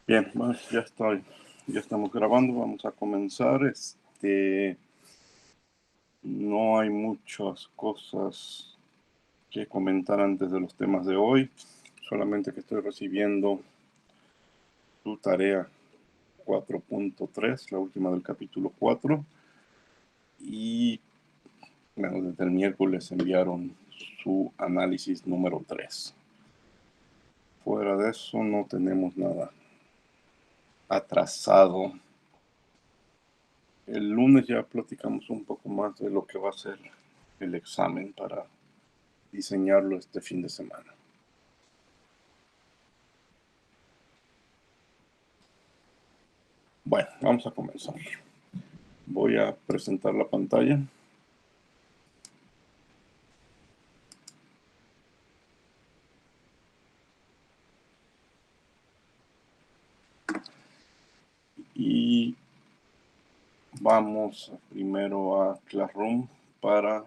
Bien, bueno, ya estamos grabando, vamos a comenzar. No hay muchas cosas que comentar antes de los temas de hoy, solamente que estoy recibiendo tu tarea 4.3, la última del capítulo 4, y bueno, desde el miércoles enviaron su análisis número 3. Fuera de eso no tenemos nada atrasado. El lunes ya platicamos un poco más de lo que va a ser el examen para diseñarlo este fin de semana. Bueno, vamos a comenzar. Voy a presentar la pantalla. Y vamos primero a Classroom para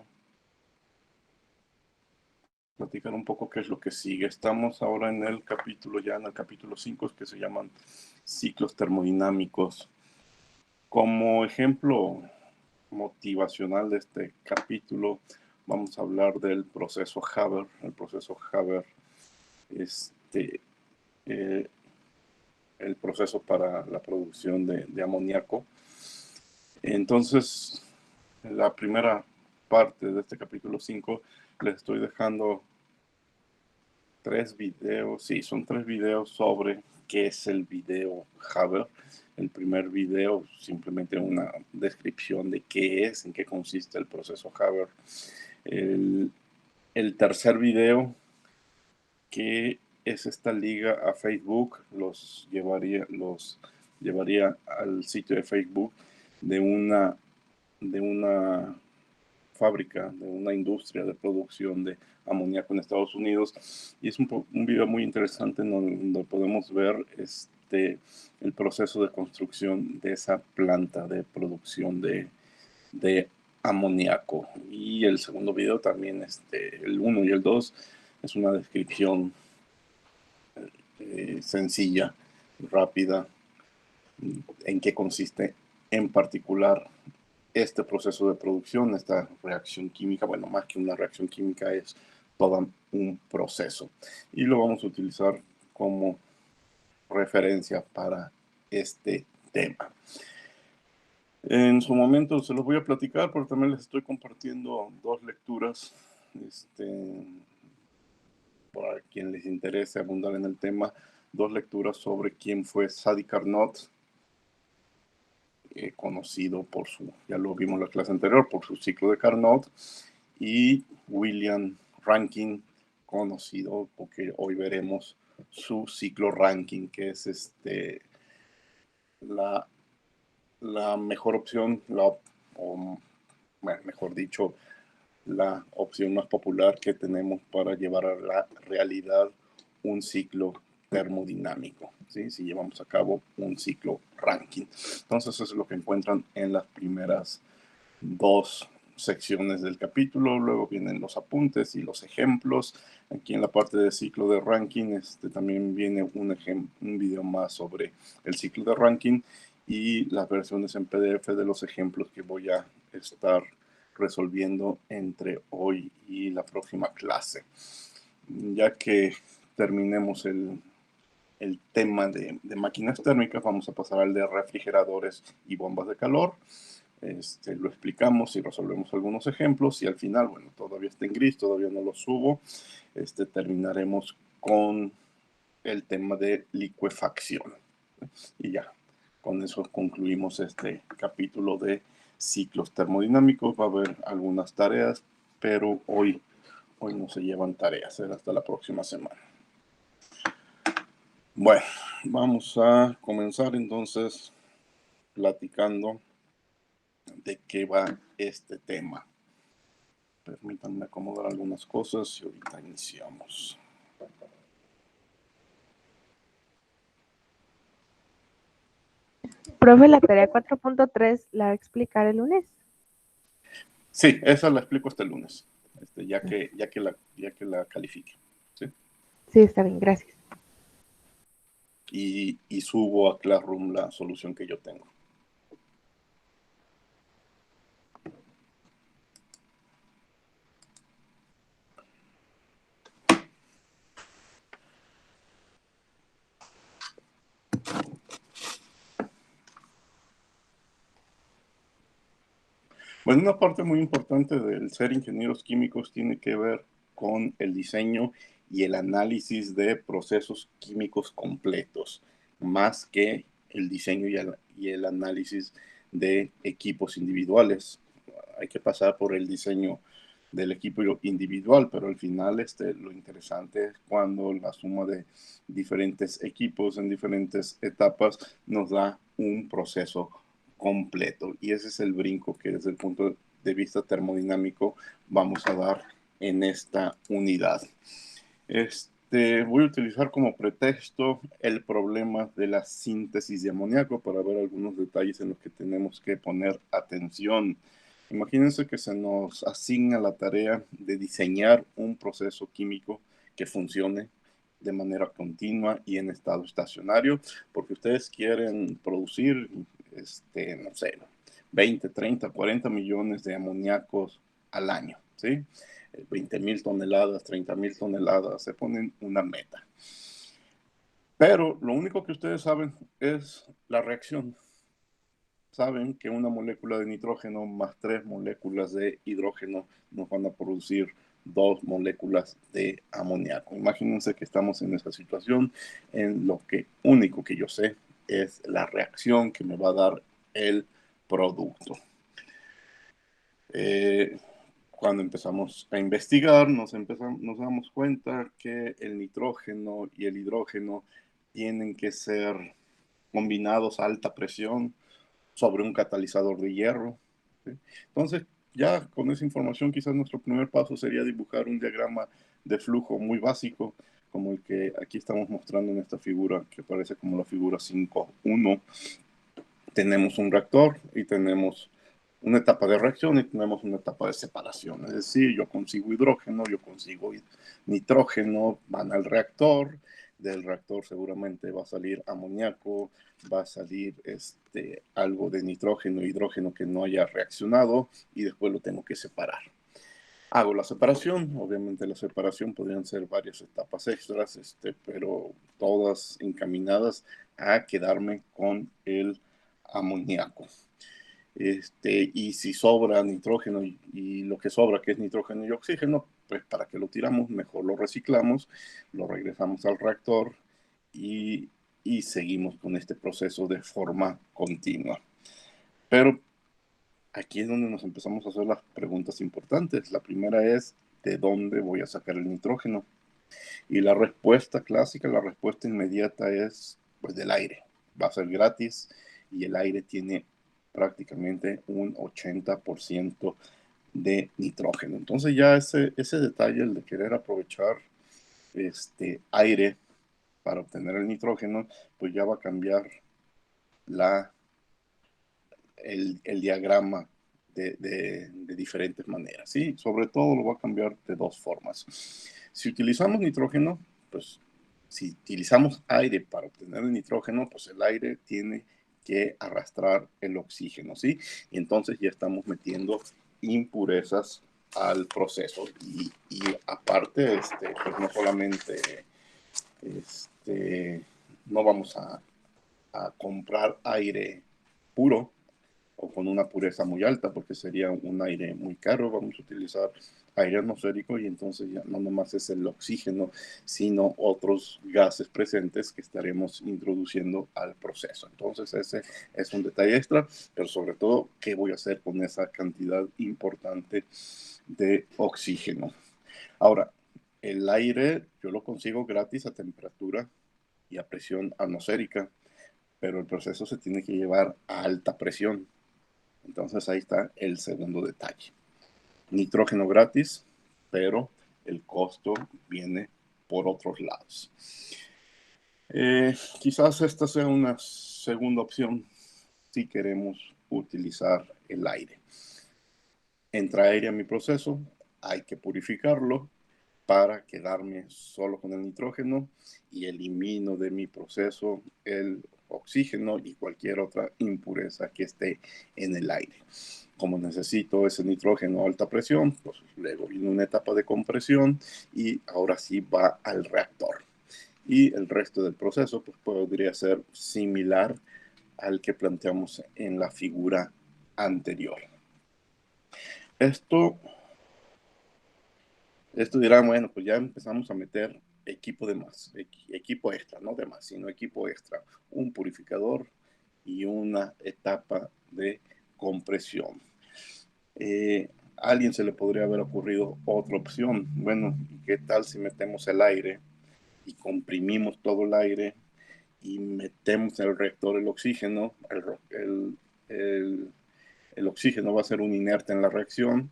platicar un poco qué es lo que sigue. Estamos ahora en el capítulo 5, que se llaman ciclos termodinámicos. Como ejemplo motivacional de este capítulo, vamos a hablar del proceso Haber. El proceso Haber, el proceso para la producción de amoníaco. Entonces, la primera parte de este capítulo 5, les estoy dejando 3 videos, son 3 videos sobre qué es el video Haber. El primer video, simplemente una descripción de qué es, en qué consiste el proceso Haber. El tercer video, que es esta liga a Facebook, los llevaría al sitio de Facebook de una fábrica, de una industria de producción de amoníaco en Estados Unidos, y es un video muy interesante donde podemos ver el proceso de construcción de esa planta de producción de amoníaco. Y el segundo video también, el 1 y el 2, es una descripción sencilla, rápida, en qué consiste en particular este proceso de producción, esta reacción química. Bueno, más que una reacción química, es todo un proceso. Y lo vamos a utilizar como referencia para este tema. En su momento se los voy a platicar, pero también les estoy compartiendo 2 lecturas. Para quien les interese abundar en el tema, 2 lecturas sobre quién fue Sadi Carnot, conocido por ya lo vimos en la clase anterior, por su ciclo de Carnot, y William Rankine, conocido porque hoy veremos su ciclo Rankine, que es la mejor opción, o mejor dicho, la opción más popular que tenemos para llevar a la realidad un ciclo termodinámico, ¿sí? Si llevamos a cabo un ciclo Rankine. Entonces eso es lo que encuentran en las primeras 2 secciones del capítulo. Luego vienen los apuntes y los ejemplos. Aquí en la parte de ciclo de Rankine también viene un video más sobre el ciclo de Rankine y las versiones en PDF de los ejemplos que voy a estar resolviendo entre hoy y la próxima clase. Ya que terminemos el tema de máquinas térmicas, vamos a pasar al de refrigeradores y bombas de calor. Lo explicamos y resolvemos algunos ejemplos, y al final, bueno, todavía está en gris, todavía no lo subo, terminaremos con el tema de licuefacción. Y ya, con eso concluimos este capítulo de ciclos termodinámicos. Va a haber algunas tareas, pero hoy no se llevan tareas, será hasta la próxima semana. Bueno, vamos a comenzar entonces platicando de qué va este tema. Permítanme acomodar algunas cosas y ahorita iniciamos. Profe, la tarea 4.3 la va a explicar el lunes. Sí, esa la explico este lunes, ya que la califique. ¿Sí? Sí, está bien, gracias. y subo a Classroom la solución que yo tengo. Bueno, una parte muy importante del ser ingenieros químicos tiene que ver con el diseño y el análisis de procesos químicos completos, más que el diseño y el análisis de equipos individuales. Hay que pasar por el diseño del equipo individual, pero al final lo interesante es cuando la suma de diferentes equipos en diferentes etapas nos da un proceso completo. Y ese es el brinco que desde el punto de vista termodinámico vamos a dar en esta unidad. Voy a utilizar como pretexto el problema de la síntesis de amoníaco para ver algunos detalles en los que tenemos que poner atención. Imagínense que se nos asigna la tarea de diseñar un proceso químico que funcione de manera continua y en estado estacionario, porque ustedes quieren producir, no sé, 20, 30, 40 millones de amoníacos al año, ¿sí? 20,000 toneladas, 30,000 toneladas, se ponen una meta. Pero lo único que ustedes saben es la reacción. Saben que una molécula de nitrógeno más 3 moléculas de hidrógeno nos van a producir 2 moléculas de amoníaco. Imagínense que estamos en esa situación en lo que único que yo sé es la reacción que me va a dar el producto. Cuando empezamos a investigar, nos damos cuenta que el nitrógeno y el hidrógeno tienen que ser combinados a alta presión sobre un catalizador de hierro, ¿sí? Entonces, ya con esa información, quizás nuestro primer paso sería dibujar un diagrama de flujo muy básico, como el que aquí estamos mostrando en esta figura, que parece como la figura 5.1. Tenemos un reactor y tenemos una etapa de reacción y tenemos una etapa de separación. Es decir, yo consigo hidrógeno, yo consigo nitrógeno, van al reactor, del reactor seguramente va a salir amoníaco, va a salir algo de nitrógeno e hidrógeno que no haya reaccionado y después lo tengo que separar. Hago la separación, obviamente la separación podrían ser varias etapas extras, pero todas encaminadas a quedarme con el amoníaco. Y si sobra nitrógeno y lo que sobra, que es nitrógeno y oxígeno, pues para que lo tiramos, mejor lo reciclamos, lo regresamos al reactor y, y seguimos con este proceso de forma continua. Pero aquí es donde nos empezamos a hacer las preguntas importantes. La primera es, ¿de dónde voy a sacar el nitrógeno? Y la respuesta clásica, la respuesta inmediata es, pues del aire. Va a ser gratis y el aire tiene prácticamente un 80% de nitrógeno. Entonces ya ese detalle, el de querer aprovechar aire para obtener el nitrógeno, pues ya va a cambiar el diagrama de diferentes maneras, ¿sí? Sobre todo lo va a cambiar de dos formas. Si utilizamos nitrógeno, pues si utilizamos aire para obtener el nitrógeno, pues el aire tiene que arrastrar el oxígeno, ¿sí? Y entonces ya estamos metiendo impurezas al proceso. Y aparte, pues no solamente no vamos a comprar aire puro, o con una pureza muy alta, porque sería un aire muy caro. Vamos a utilizar aire atmosférico y entonces ya no nomás es el oxígeno, sino otros gases presentes que estaremos introduciendo al proceso. Entonces ese es un detalle extra, pero sobre todo, ¿qué voy a hacer con esa cantidad importante de oxígeno? Ahora, el aire yo lo consigo gratis a temperatura y a presión atmosférica, pero el proceso se tiene que llevar a alta presión. Entonces ahí está el segundo detalle. Nitrógeno gratis, pero el costo viene por otros lados. Quizás esta sea una segunda opción si queremos utilizar el aire. Entra aire a mi proceso, hay que purificarlo para quedarme solo con el nitrógeno y elimino de mi proceso el oxígeno y cualquier otra impureza que esté en el aire. Como necesito ese nitrógeno a alta presión, pues luego viene una etapa de compresión y ahora sí va al reactor. Y el resto del proceso pues, podría ser similar al que planteamos en la figura anterior. Esto dirán, bueno, pues ya empezamos a meter equipo de más, equipo extra, no de más, sino equipo extra, un purificador y una etapa de compresión. A alguien se le podría haber ocurrido otra opción. Bueno, ¿qué tal si metemos el aire y comprimimos todo el aire y metemos en el reactor el oxígeno? El oxígeno va a ser un inerte en la reacción,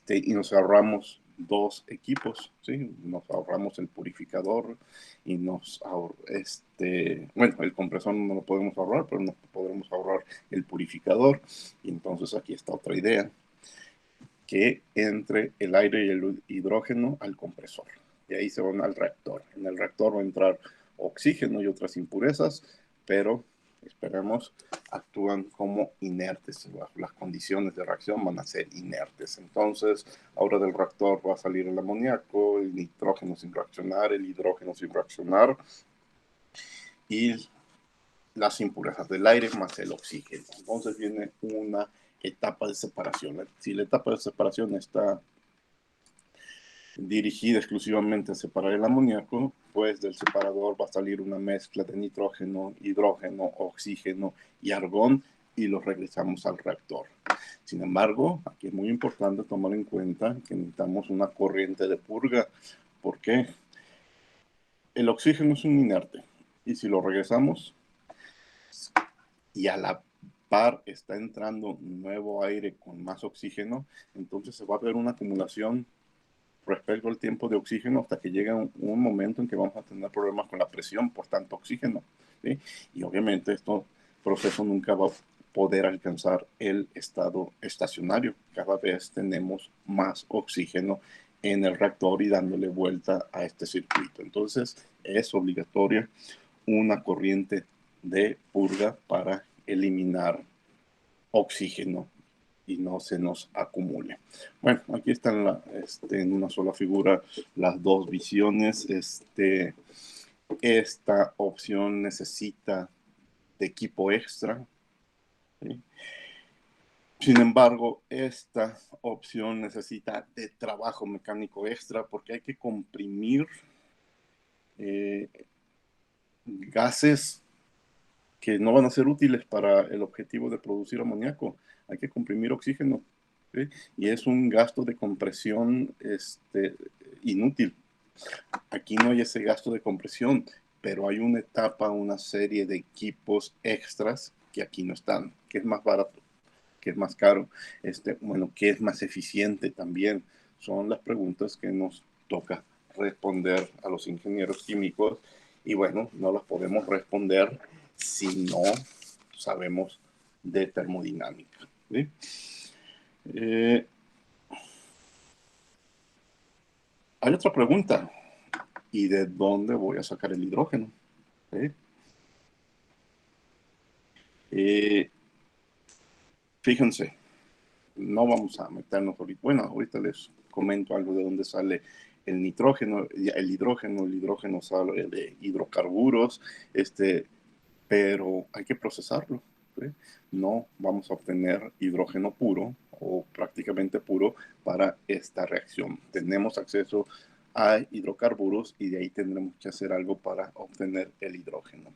y nos ahorramos dos equipos, ¿sí? Nos ahorramos el purificador y bueno, el compresor no lo podemos ahorrar, pero nos podremos ahorrar el purificador. Y entonces aquí está otra idea, que entre el aire y el hidrógeno al compresor. Y ahí se van al reactor. En el reactor va a entrar oxígeno y otras impurezas, pero esperemos actúan como inertes. Las condiciones de reacción van a ser inertes. Entonces, ahora del reactor va a salir el amoníaco, el nitrógeno sin reaccionar, el hidrógeno sin reaccionar y las impurezas del aire más el oxígeno. Entonces viene una etapa de separación. Si la etapa de separación está dirigida exclusivamente a separar el amoníaco, pues del separador va a salir una mezcla de nitrógeno, hidrógeno, oxígeno y argón y los regresamos al reactor. Sin embargo, aquí es muy importante tomar en cuenta que necesitamos una corriente de purga, porque el oxígeno es un inerte y si lo regresamos y a la par está entrando nuevo aire con más oxígeno, entonces se va a ver una acumulación respecto al tiempo de oxígeno hasta que llega un momento en que vamos a tener problemas con la presión por tanto oxígeno, ¿sí? Y obviamente este proceso nunca va a poder alcanzar el estado estacionario. Cada vez tenemos más oxígeno en el reactor y dándole vuelta a este circuito. Entonces es obligatoria una corriente de purga para eliminar oxígeno y no se nos acumule. Bueno, aquí están en una sola figura las dos visiones. Esta opción necesita de equipo extra, ¿sí? Sin embargo, esta opción necesita de trabajo mecánico extra porque hay que comprimir gases que no van a ser útiles para el objetivo de producir amoníaco. Hay que comprimir oxígeno, ¿sí? Y es un gasto de compresión inútil. Aquí no hay ese gasto de compresión, pero hay una etapa, una serie de equipos extras que aquí no están, que es más barato, que es más caro, bueno, que es más eficiente también. Son las preguntas que nos toca responder a los ingenieros químicos y bueno, no las podemos responder si no sabemos de termodinámica, ¿sí? Hay otra pregunta. ¿Y de dónde voy a sacar el hidrógeno? ¿Sí? Fíjense, no vamos a meternos ahorita. Bueno, ahorita les comento algo de dónde sale el nitrógeno, el hidrógeno sale de hidrocarburos, pero hay que procesarlo, ¿sí? No vamos a obtener hidrógeno puro o prácticamente puro para esta reacción. Tenemos acceso a hidrocarburos y de ahí tendremos que hacer algo para obtener el hidrógeno.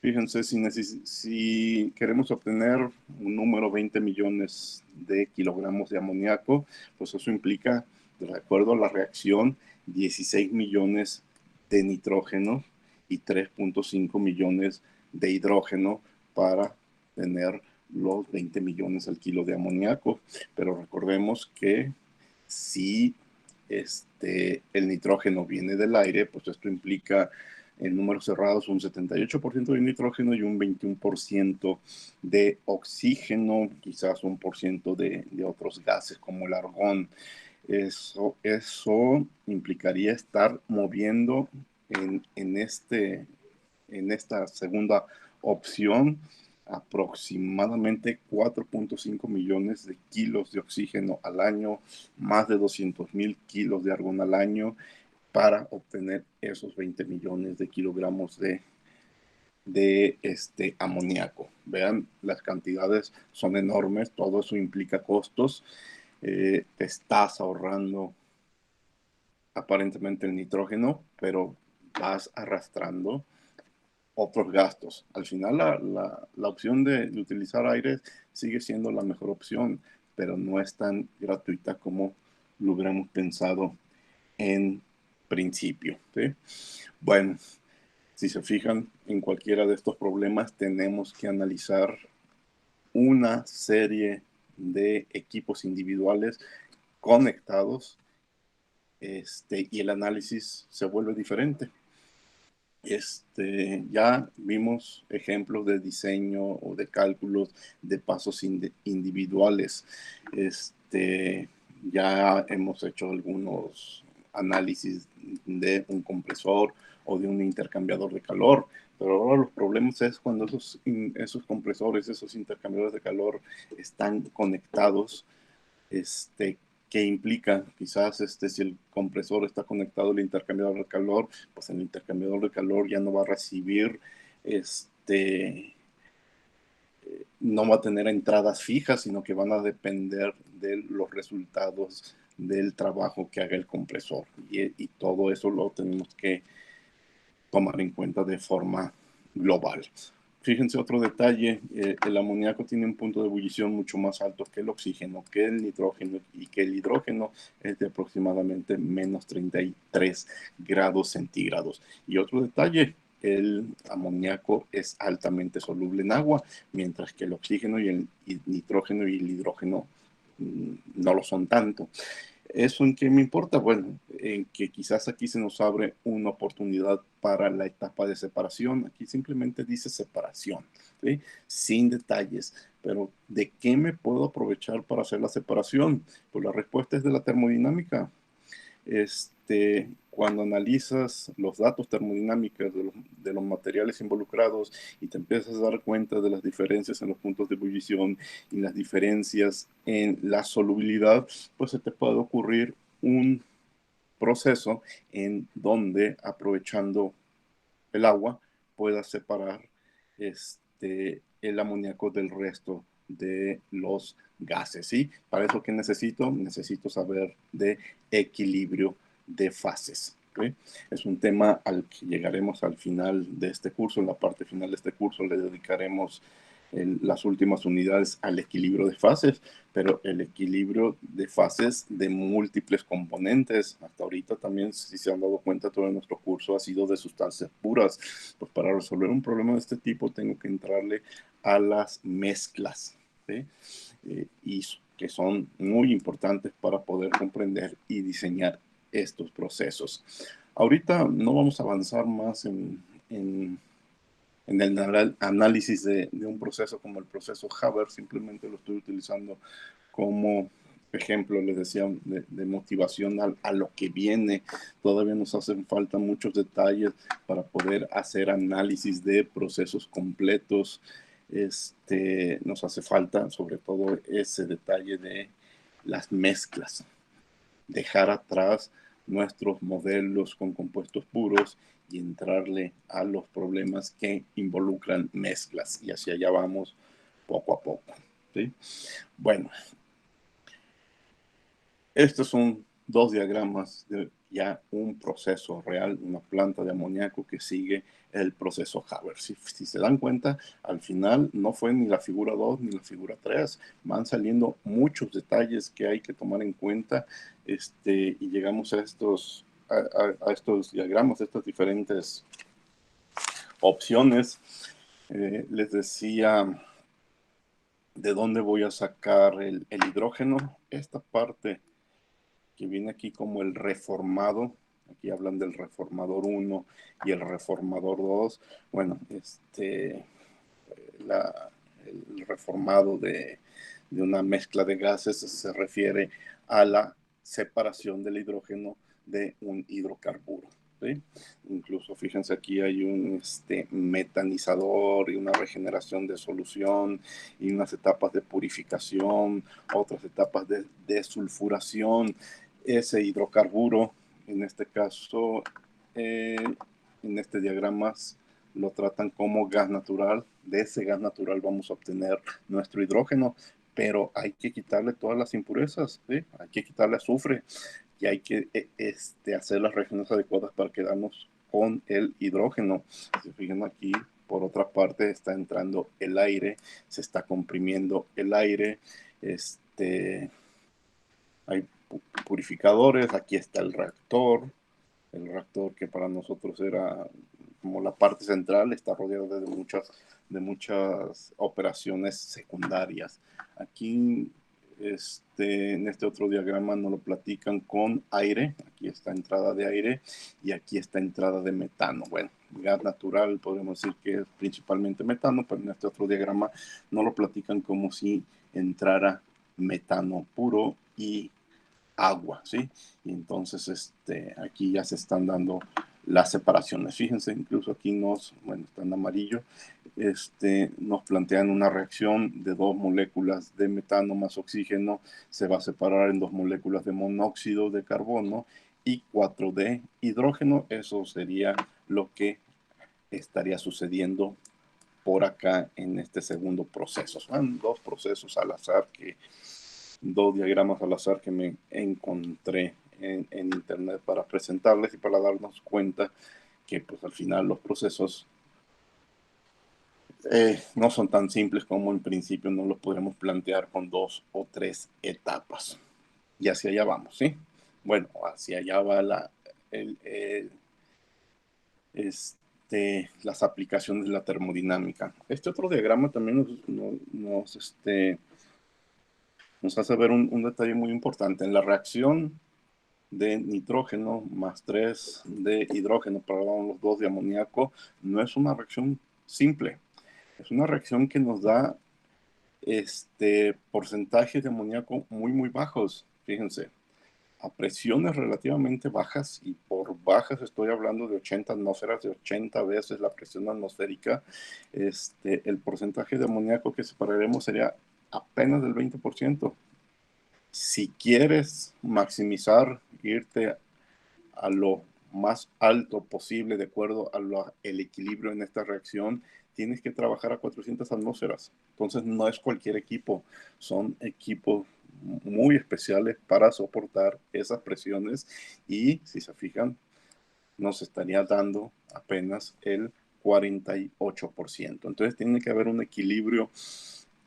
Fíjense, si queremos obtener un número 20 millones de kilogramos de amoníaco, pues eso implica, de acuerdo a la reacción, 16 millones de nitrógeno y 3.5 millones de hidrógeno para tener los 20 millones al kilo de amoníaco. Pero recordemos que si el nitrógeno viene del aire, pues esto implica en números cerrados un 78% de nitrógeno y un 21% de oxígeno, quizás 1% de otros gases como el argón. Eso implicaría estar moviendo en esta segunda opción aproximadamente 4.5 millones de kilos de oxígeno al año, más de 200,000 kilos de argón al año para obtener esos 20 millones de kilogramos de amoníaco. Vean, las cantidades son enormes, todo eso implica costos. Te estás ahorrando aparentemente el nitrógeno, pero vas arrastrando otros gastos. Al final la opción de utilizar aire sigue siendo la mejor opción, pero no es tan gratuita como lo hubiéramos pensado en principio. ¿Sí? Bueno, si se fijan en cualquiera de estos problemas, tenemos que analizar una serie de equipos individuales conectados, y el análisis se vuelve diferente. Ya vimos ejemplos de diseño o de cálculos de pasos individuales. Ya hemos hecho algunos análisis de un compresor o de un intercambiador de calor, pero ahora los problemas es cuando esos compresores, esos intercambiadores de calor están conectados, que implica quizás si el compresor está conectado al intercambiador de calor, pues el intercambiador de calor ya no va a recibir, no va a tener entradas fijas, sino que van a depender de los resultados del trabajo que haga el compresor. Y todo eso lo tenemos que tomar en cuenta de forma global. Fíjense otro detalle, el amoníaco tiene un punto de ebullición mucho más alto que el oxígeno, que el nitrógeno, y que el hidrógeno es de aproximadamente menos 33 grados centígrados. Y otro detalle, el amoníaco es altamente soluble en agua, mientras que el oxígeno y el nitrógeno y el hidrógeno no lo son tanto. ¿Eso en qué me importa? Bueno, en que quizás aquí se nos abre una oportunidad para la etapa de separación. Aquí simplemente dice separación, ¿sí? Sin detalles. Pero ¿de qué me puedo aprovechar para hacer la separación? Pues la respuesta es de la termodinámica. Cuando analizas los datos termodinámicos de los materiales involucrados y te empiezas a dar cuenta de las diferencias en los puntos de ebullición y las diferencias en la solubilidad, pues se te puede ocurrir un proceso en donde, aprovechando el agua, puedas separar el amoníaco del resto de los gases, ¿sí? Para eso, ¿qué necesito? Necesito saber de equilibrio de fases. ¿Okay? Es un tema al que llegaremos al final de este curso. En la parte final de este curso le dedicaremos las últimas unidades al equilibrio de fases, pero el equilibrio de fases de múltiples componentes. Hasta ahorita también, si se han dado cuenta, todo nuestro curso ha sido de sustancias puras. Pues para resolver un problema de este tipo tengo que entrarle a las mezclas, ¿sí? Y que son muy importantes para poder comprender y diseñar estos procesos. Ahorita no vamos a avanzar más en el análisis de un proceso como el proceso Haber. Simplemente lo estoy utilizando como ejemplo, les decía, de motivación a lo que viene. Todavía nos hacen falta muchos detalles para poder hacer análisis de procesos completos. Nos hace falta sobre todo ese detalle de las mezclas, dejar atrás nuestros modelos con compuestos puros y entrarle a los problemas que involucran mezclas. Y hacia allá vamos poco a poco, ¿sí? Bueno, estos son dos diagramas de ya un proceso real, una planta de amoníaco que sigue el proceso Haber. Si se dan cuenta, al final no fue ni la figura 2 ni la figura 3. Van saliendo muchos detalles que hay que tomar en cuenta, y llegamos a estos diagramas, a estas diferentes opciones. Les decía de dónde voy a sacar el hidrógeno. Esta parte que viene aquí como el reformado, aquí hablan del reformador 1 y el reformador 2. Bueno, el reformado de una mezcla de gases se refiere a la separación del hidrógeno de un hidrocarburo. ¿Sí? Incluso fíjense, aquí hay un metanizador y una regeneración de solución y unas etapas de purificación, otras etapas de desulfuración. Ese hidrocarburo, en este caso, en este diagrama lo tratan como gas natural. De ese gas natural vamos a obtener nuestro hidrógeno, pero hay que quitarle todas las impurezas, ¿sí? Hay que quitarle azufre y hay que hacer las reacciones adecuadas para quedarnos con el hidrógeno. Si se fijan aquí, por otra parte, está entrando el aire, se está comprimiendo el aire, hay purificadores, aquí está el reactor que para nosotros era como la parte central, está rodeado de muchas operaciones secundarias. Aquí en este otro diagrama nos lo platican con aire. Aquí está entrada de aire y aquí está entrada de metano. Bueno, gas natural podemos decir que es principalmente metano, pero en este otro diagrama nos lo platican como si entrara metano puro y agua, ¿sí? Y entonces aquí ya se están dando las separaciones. Fíjense, incluso aquí está en amarillo, nos plantean una reacción de 2 moléculas de metano más oxígeno, se va a separar en 2 moléculas de monóxido de carbono y 4 de hidrógeno. Eso sería lo que estaría sucediendo por acá en este segundo proceso. Son 2 procesos al azar, 2 diagramas al azar que me encontré en internet para presentarles y para darnos cuenta que pues al final los procesos no son tan simples como en principio no los podremos plantear con 2 o 3 etapas. Y hacia allá vamos, ¿sí? Bueno, hacia allá va las aplicaciones de la termodinámica. Este otro diagrama también nos hace ver un detalle muy importante. En la reacción de nitrógeno más 3 de hidrógeno para los 2 de amoníaco, no es una reacción simple. Es una reacción que nos da porcentajes de amoníaco muy bajos. Fíjense, a presiones relativamente bajas, y por bajas estoy hablando de 80 atmósferas, de 80 veces la presión atmosférica, el porcentaje de amoníaco que separaremos sería apenas del 20%. Si quieres maximizar, irte a lo más alto posible de acuerdo al equilibrio en esta reacción, tienes que trabajar a 400 atmósferas. Entonces no es cualquier equipo, son equipos muy especiales para soportar esas presiones, y si se fijan, nos estaría dando apenas el 48%. Entonces tiene que haber un equilibrio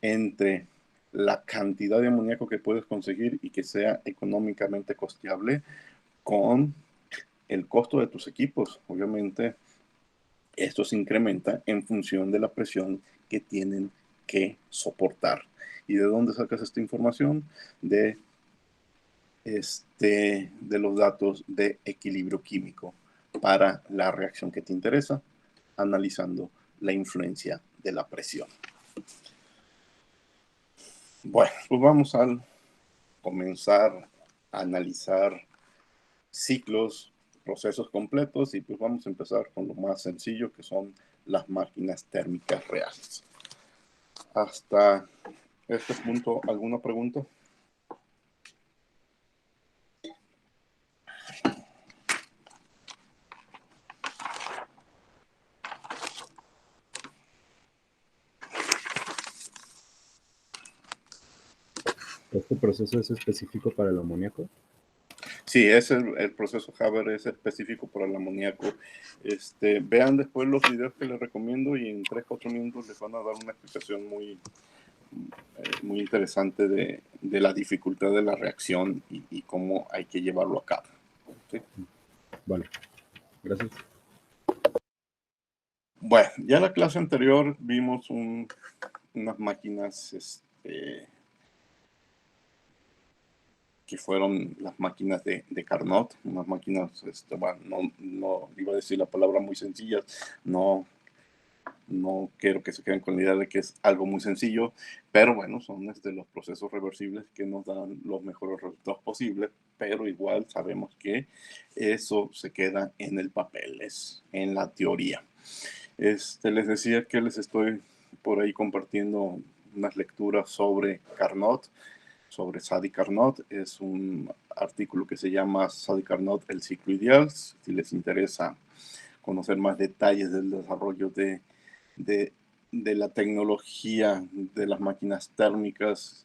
entre la cantidad de amoníaco que puedes conseguir y que sea económicamente costeable con el costo de tus equipos. Obviamente, esto se incrementa en función de la presión que tienen que soportar. ¿Y de dónde sacas esta información? De los datos de equilibrio químico para la reacción que te interesa, analizando la influencia de la presión. Bueno, pues vamos a comenzar a analizar ciclos, procesos completos, y pues vamos a empezar con lo más sencillo, que son las máquinas térmicas reales. Hasta este punto, ¿alguna pregunta? ¿Este proceso es específico para el amoníaco? Sí, el proceso Haber es específico para el amoníaco. Vean después los videos que les recomiendo, y en 3-4 minutos les van a dar una explicación muy interesante de la dificultad de la reacción y cómo hay que llevarlo a cabo. ¿Sí? Vale, gracias. Bueno, ya en la clase anterior vimos unas máquinas que fueron las máquinas de Carnot, unas máquinas, bueno, no iba a decir la palabra muy sencillas, no quiero que se queden con la idea de que es algo muy sencillo, pero bueno, son los procesos reversibles que nos dan los mejores resultados posibles pero igual sabemos que eso se queda en el papel, es en la teoría. Les decía que les estoy por ahí compartiendo unas lecturas sobre Carnot, sobre Sadi Carnot. Es un artículo que se llama Sadi Carnot, el ciclo ideal. Si les interesa conocer más detalles del desarrollo de la tecnología de las máquinas térmicas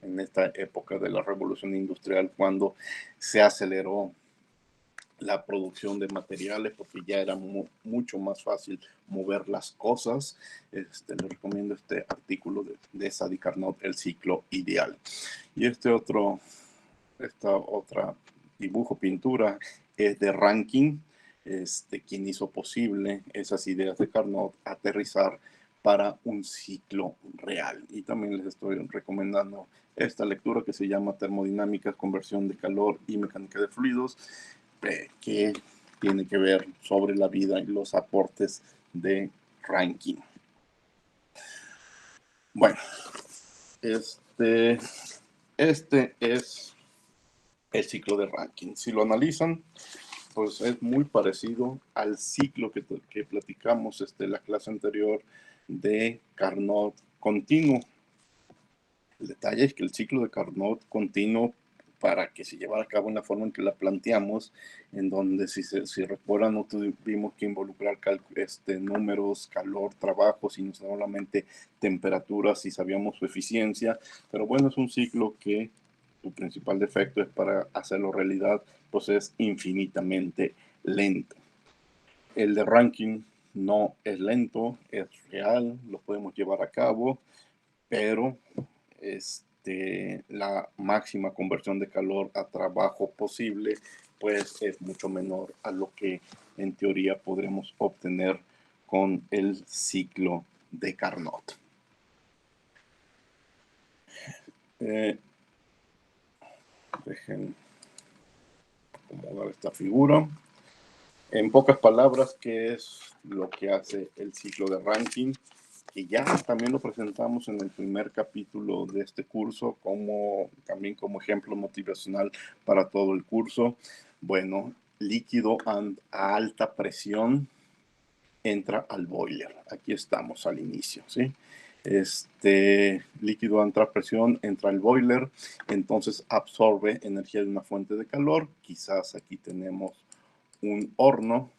en esta época de la revolución industrial, cuando se aceleró la producción de materiales, porque ya era mucho más fácil mover las cosas. Les recomiendo este artículo de Sadi Carnot, el ciclo ideal. Y esta otra dibujo, pintura, es de Rankin, quien hizo posible esas ideas de Carnot aterrizar para un ciclo real. Y también les estoy recomendando esta lectura que se llama Termodinámica, Conversión de Calor y Mecánica de Fluidos, que tiene que ver sobre la vida y los aportes de Rankine. Bueno, este es el ciclo de Rankine. Si lo analizan, pues es muy parecido al ciclo que platicamos la clase anterior de Carnot continuo. El detalle es que el ciclo de Carnot continuo, para que se llevara a cabo en la forma en que la planteamos, en donde si recuerdan no tuvimos que involucrar números, calor, trabajo, sino solamente temperaturas y sabíamos su eficiencia. Pero bueno, es un ciclo que su principal defecto es, para hacerlo realidad, pues es infinitamente lento. El de Rankine no es lento, es real, lo podemos llevar a cabo, pero la máxima conversión de calor a trabajo posible pues es mucho menor a lo que en teoría podremos obtener con el ciclo de Carnot. Dejen acomodar esta figura. En pocas palabras, ¿qué es lo que hace el ciclo de Rankine? Que ya también lo presentamos en el primer capítulo de este curso, también como ejemplo motivacional para todo el curso. Bueno, líquido a alta presión entra al boiler. Aquí estamos al inicio, ¿sí? Líquido a alta presión entra al boiler, entonces absorbe energía de una fuente de calor. Quizás aquí tenemos un horno.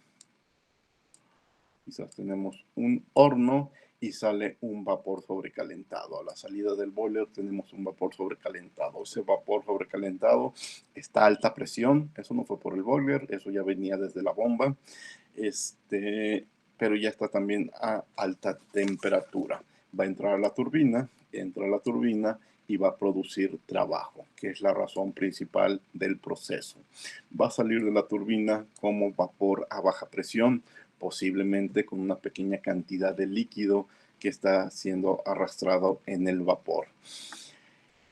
Y sale un vapor sobrecalentado. A la salida del boiler tenemos un vapor sobrecalentado. Ese vapor sobrecalentado está a alta presión. Eso no fue por el boiler, eso ya venía desde la bomba. Pero ya está también a alta temperatura. Va a entrar a la turbina, entra a la turbina y va a producir trabajo, que es la razón principal del proceso. Va a salir de la turbina como vapor a baja presión, posiblemente con una pequeña cantidad de líquido que está siendo arrastrado en el vapor.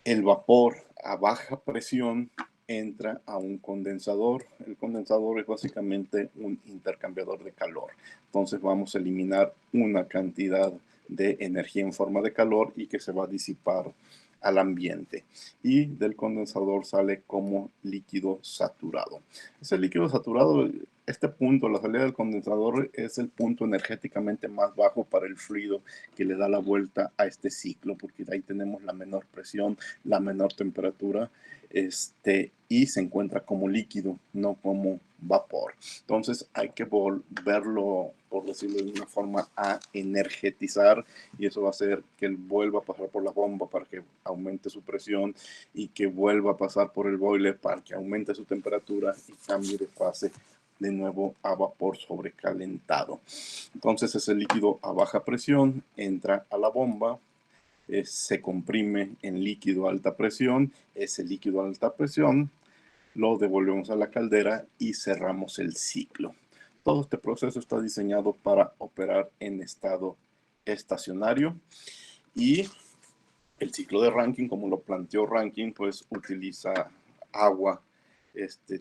El vapor a baja presión entra a un condensador. El condensador es básicamente un intercambiador de calor. Entonces vamos a eliminar una cantidad de energía en forma de calor y que se va a disipar al ambiente. Y del condensador sale como líquido saturado. Ese líquido saturado, este punto, la salida del condensador, es el punto energéticamente más bajo para el fluido que le da la vuelta a este ciclo, porque ahí tenemos la menor presión, la menor temperatura, y se encuentra como líquido, no como vapor. Entonces hay que volverlo, por decirlo de una forma, a energetizar, y eso va a hacer que él vuelva a pasar por la bomba para que aumente su presión y que vuelva a pasar por el boiler para que aumente su temperatura y cambie de fase de nuevo a vapor sobrecalentado. Entonces ese líquido a baja presión entra a la bomba, se comprime en líquido a alta presión. Ese líquido a alta presión lo devolvemos a la caldera y cerramos el ciclo. Todo este proceso está diseñado para operar en estado estacionario, y el ciclo de Rankine, como lo planteó Rankine, pues utiliza agua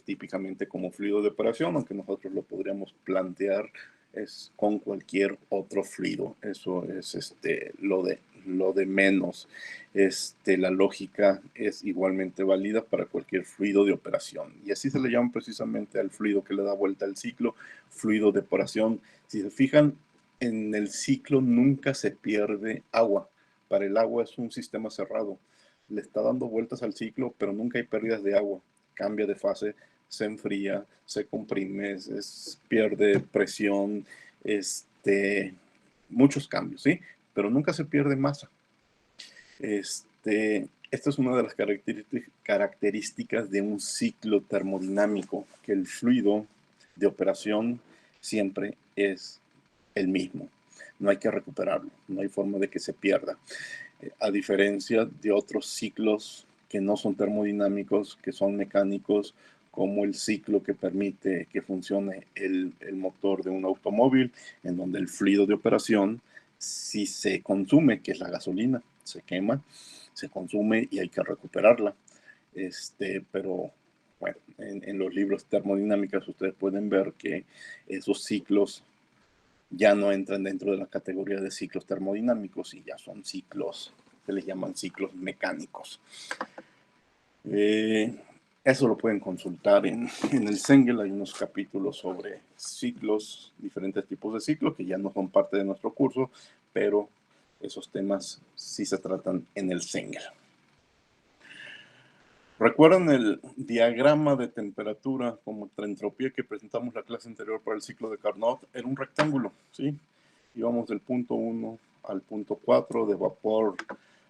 típicamente como fluido de operación, aunque nosotros lo podríamos plantear con cualquier otro fluido. Eso es lo de lo de menos. La lógica es igualmente válida para cualquier fluido de operación. Y así se le llama precisamente al fluido que le da vuelta al ciclo, fluido de operación. Si se fijan, en el ciclo nunca se pierde agua. Para el agua es un sistema cerrado. Le está dando vueltas al ciclo, pero nunca hay pérdidas de agua. Cambia de fase, se enfría, se comprime, pierde presión, muchos cambios, ¿sí? Pero nunca se pierde masa. Esta es una de las características de un ciclo termodinámico, que el fluido de operación siempre es el mismo. No hay que recuperarlo, no hay forma de que se pierda. A diferencia de otros ciclos que no son termodinámicos, que son mecánicos, como el ciclo que permite que funcione el motor de un automóvil, en donde el fluido de operación, si se consume, que es la gasolina, se quema, se consume y hay que recuperarla. Pero bueno, en los libros termodinámicos ustedes pueden ver que esos ciclos ya no entran dentro de la categoría de ciclos termodinámicos y ya son ciclos, se les llaman ciclos mecánicos. Eso lo pueden consultar en el Sengel. Hay unos capítulos sobre ciclos, diferentes tipos de ciclos que ya no son parte de nuestro curso, pero esos temas sí se tratan en el Sengel. ¿Recuerdan el diagrama de temperatura como entropía que presentamos la clase anterior para el ciclo de Carnot? Era un rectángulo, ¿sí? Íbamos del punto 1 al punto 4 de vapor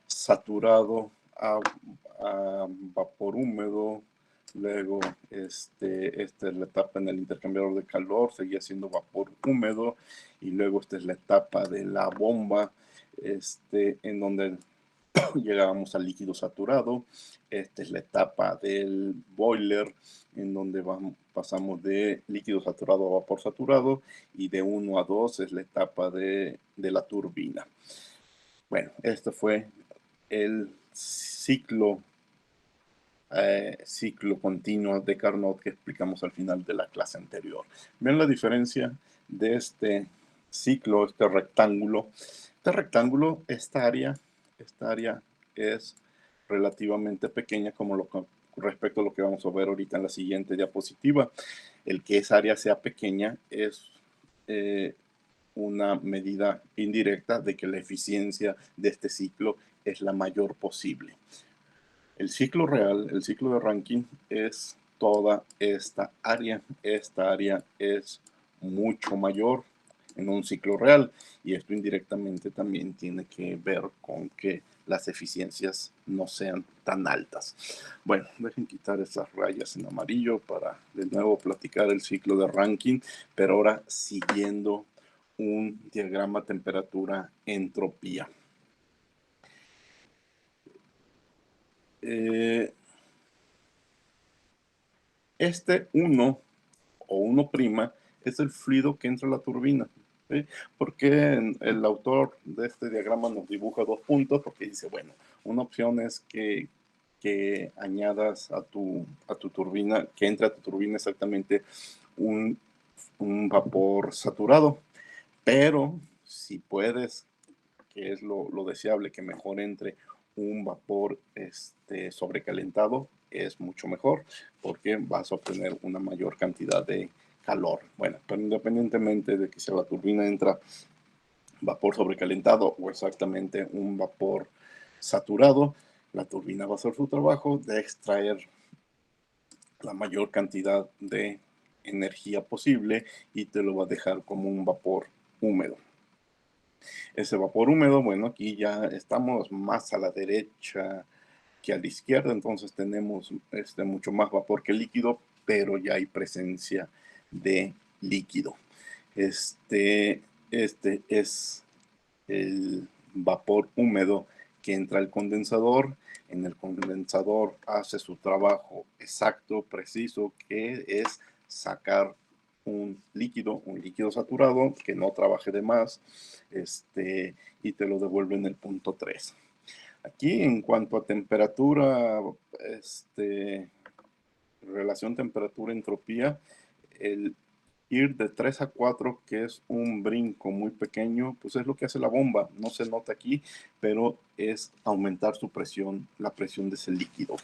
saturado a vapor húmedo. Luego, esta es la etapa en el intercambiador de calor, seguía siendo vapor húmedo. Y luego esta es la etapa de la bomba, en donde llegábamos al líquido saturado. Esta es la etapa del boiler, en donde pasamos de líquido saturado a vapor saturado, y de 1 a 2 es la etapa de la turbina. Bueno, este fue el ciclo continuo de Carnot que explicamos al final de la clase anterior. ¿Ven la diferencia de este ciclo, este rectángulo? Este rectángulo, esta área es relativamente pequeña respecto a lo que vamos a ver ahorita en la siguiente diapositiva. El que esa área sea pequeña es una medida indirecta de que la eficiencia de este ciclo es la mayor posible. El ciclo real, el ciclo de Rankine, es toda esta área. Esta área es mucho mayor en un ciclo real, y esto indirectamente también tiene que ver con que las eficiencias no sean tan altas. Bueno, dejen quitar esas rayas en amarillo para de nuevo platicar el ciclo de Rankine, pero ahora siguiendo un diagrama temperatura-entropía. Este 1 o 1' es el fluido que entra a la turbina, ¿sí? Porque el autor de este diagrama nos dibuja 2 puntos, porque dice, bueno, una opción es que añadas a tu turbina, que entre a tu turbina exactamente un vapor saturado, pero si puedes, que es lo deseable, que mejor entre un vapor sobrecalentado, es mucho mejor, porque vas a obtener una mayor cantidad de calor. Bueno, pero independientemente de que sea la turbina entra vapor sobrecalentado o exactamente un vapor saturado, la turbina va a hacer su trabajo de extraer la mayor cantidad de energía posible y te lo va a dejar como un vapor húmedo. Ese vapor húmedo, bueno, aquí ya estamos más a la derecha que a la izquierda, entonces tenemos mucho más vapor que líquido, pero ya hay presencia de líquido. Este es el vapor húmedo que entra al condensador. En el condensador hace su trabajo exacto, preciso, que es sacar un líquido saturado que no trabaje de más, y te lo devuelve en el punto 3. Aquí, en cuanto a temperatura, relación temperatura-entropía, el ir de 3 a 4, que es un brinco muy pequeño, pues es lo que hace la bomba. No se nota aquí, pero es aumentar su presión, la presión de ese líquido.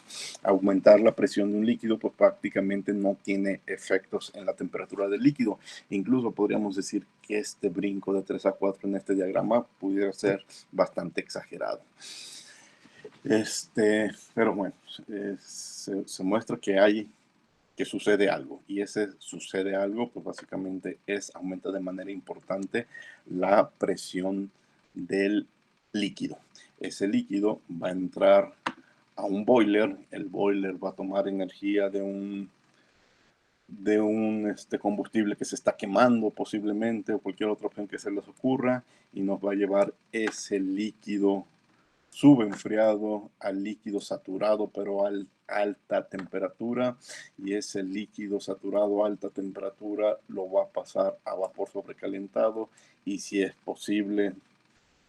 Aumentar la presión de un líquido, pues prácticamente no tiene efectos en la temperatura del líquido. Incluso podríamos decir que este brinco de 3 a 4 en este diagrama pudiera ser bastante exagerado. Pero bueno, se muestra que sucede algo, y ese sucede algo, pues básicamente aumenta de manera importante la presión del líquido. Ese líquido va a entrar a un boiler, el boiler va a tomar energía de un combustible que se está quemando posiblemente, o cualquier otra opción que se les ocurra, y nos va a llevar ese líquido subenfriado al líquido saturado, pero a alta temperatura, y ese líquido saturado a alta temperatura lo va a pasar a vapor sobrecalentado, y si es posible,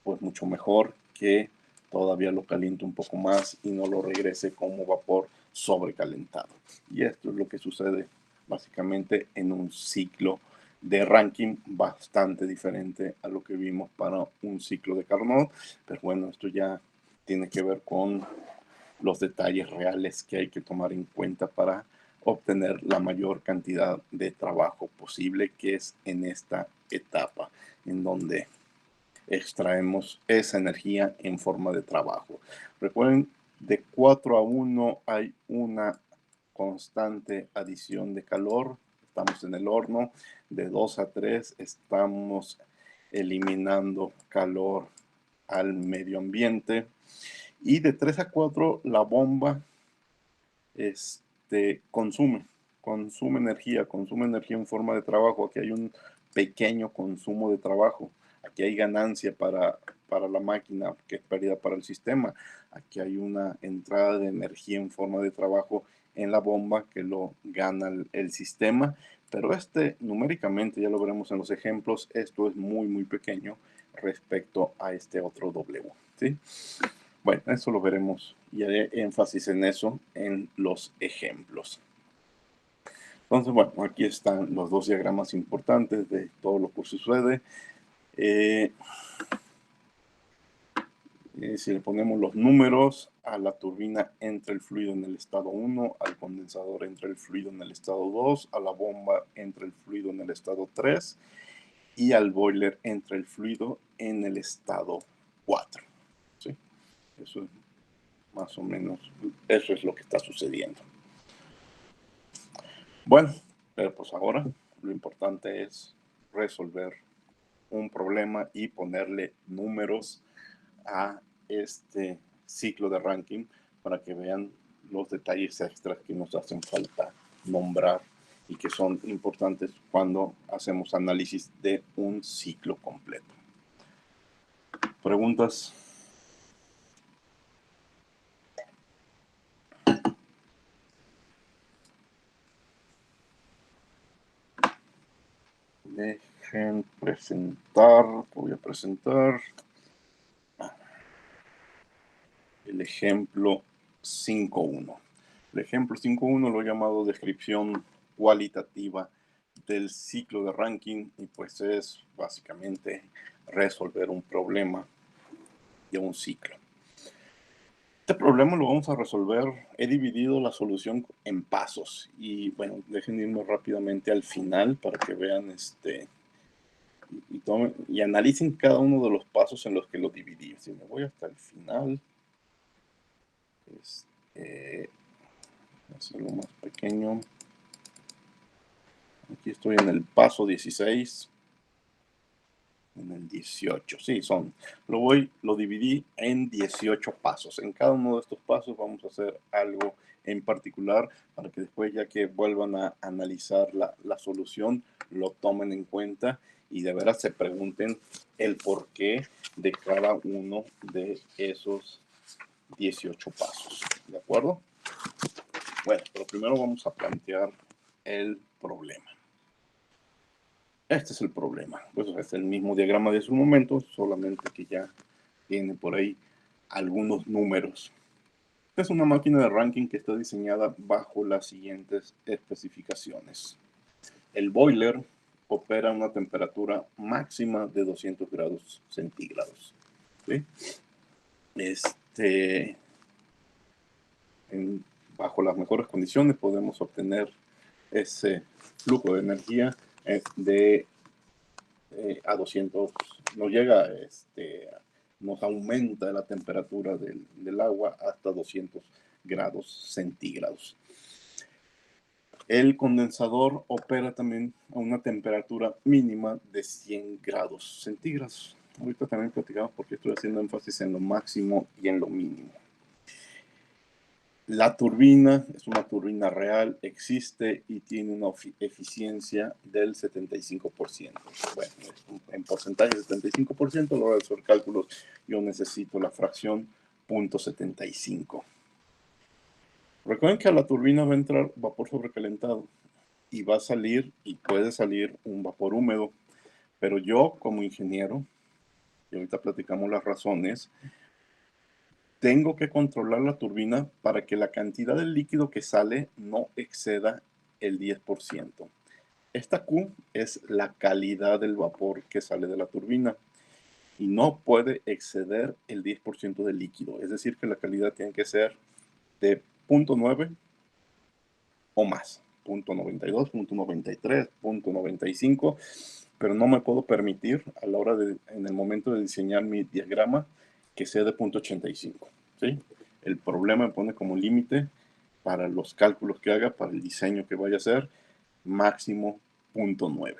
pues mucho mejor que todavía lo caliente un poco más y no lo regrese como vapor sobrecalentado. Y esto es lo que sucede básicamente en un ciclo de Rankine bastante diferente a lo que vimos para un ciclo de Carnot. Pero bueno, esto ya tiene que ver con los detalles reales que hay que tomar en cuenta para obtener la mayor cantidad de trabajo posible, que es en esta etapa en donde extraemos esa energía en forma de trabajo. Recuerden, de 4 a 1 hay una constante adición de calor. Estamos en el horno. De 2 a 3 estamos eliminando calor al medio ambiente. Y de 3 a 4 la bomba consume energía en forma de trabajo. Aquí hay un pequeño consumo de trabajo. Aquí hay ganancia para la máquina, que es pérdida para el sistema. Aquí hay una entrada de energía en forma de trabajo en la bomba que lo gana el sistema. Pero numéricamente, ya lo veremos en los ejemplos, esto es muy, muy pequeño respecto a este otro W, ¿sí? Bueno, eso lo veremos y haré énfasis en eso en los ejemplos. Entonces, bueno, aquí están los dos diagramas importantes de todo lo que sucede. Si le ponemos los números, a la turbina entra el fluido en el estado 1, al condensador entra el fluido en el estado 2, a la bomba entra el fluido en el estado 3 y al boiler entra el fluido en el estado 4. ¿Sí? Eso es más o menos, eso es lo que está sucediendo. Bueno, pero pues ahora lo importante es resolver un problema y ponerle números a este ciclo de Rankine para que vean los detalles extras que nos hacen falta nombrar y que son importantes cuando hacemos análisis de un ciclo completo. ¿Preguntas? Dejen presentar, voy a presentar el ejemplo 5.1. El ejemplo 5.1 lo he llamado descripción cualitativa del ciclo de Rankine, y pues es básicamente resolver un problema de un ciclo. Este problema lo vamos a resolver. He dividido la solución en pasos y bueno, dejen irme rápidamente al final para que vean y analicen cada uno de los pasos en los que lo dividí. Si me voy hasta el final, hacerlo más pequeño. Aquí estoy en el paso 16, en el 18. Sí, lo dividí en 18 pasos. En cada uno de estos pasos vamos a hacer algo en particular para que después, ya que vuelvan a analizar la solución, lo tomen en cuenta y de veras se pregunten el porqué de cada uno de esos 18 pasos. ¿De acuerdo? Bueno, pero primero vamos a plantear el problema. Este es el problema. Pues es el mismo diagrama de su momento, solamente que ya tiene por ahí algunos números. Esta es una máquina de Rankine que está diseñada bajo las siguientes especificaciones. El boiler opera a una temperatura máxima de 200 grados centígrados. ¿Sí? Bajo las mejores condiciones podemos obtener ese flujo de energía a 200, nos llega, nos aumenta la temperatura del agua hasta 200 grados centígrados. El condensador opera también a una temperatura mínima de 100 grados centígrados. Ahorita también platicamos porque estoy haciendo énfasis en lo máximo y en lo mínimo. La turbina es una turbina real, existe y tiene una eficiencia del 75%. Bueno, en porcentaje 75%, a la hora de hacer cálculos yo necesito la fracción 0.75. Recuerden que a la turbina va a entrar vapor sobrecalentado y va a salir y puede salir un vapor húmedo, pero yo como ingeniero, y ahorita platicamos las razones, tengo que controlar la turbina para que la cantidad de líquido que sale no exceda el 10%. Esta Q es la calidad del vapor que sale de la turbina y no puede exceder el 10% del líquido. Es decir, que la calidad tiene que ser de 0.9 o más, 0.92, 0.93, 0.95, pero no me puedo permitir a la hora en el momento de diseñar mi diagrama, que sea de 0.85, ¿sí? El problema me pone como límite para los cálculos que haga, para el diseño que vaya a hacer, máximo 0.9.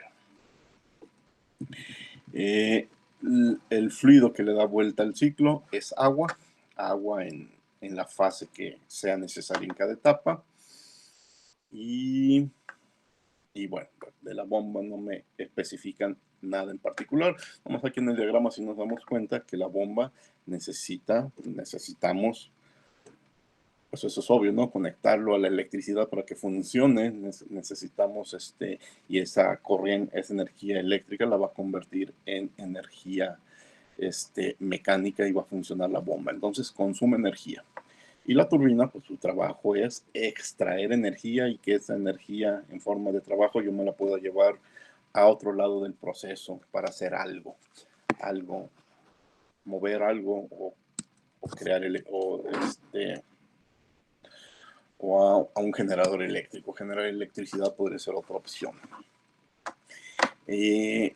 El fluido que le da vuelta al ciclo es agua en la fase que sea necesaria en cada etapa. Y bueno, de la bomba no me especifican nada en particular. Vamos aquí en el diagrama si nos damos cuenta que la bomba necesitamos, pues eso es obvio, ¿no? Conectarlo a la electricidad para que funcione. Necesitamos y esa corriente, esa energía eléctrica la va a convertir en energía mecánica y va a funcionar la bomba. Entonces consume energía. Y la turbina, pues su trabajo es extraer energía y que esa energía en forma de trabajo yo me la pueda llevar a otro lado del proceso para hacer algo, mover algo o crear a un generador eléctrico. Generar electricidad podría ser otra opción.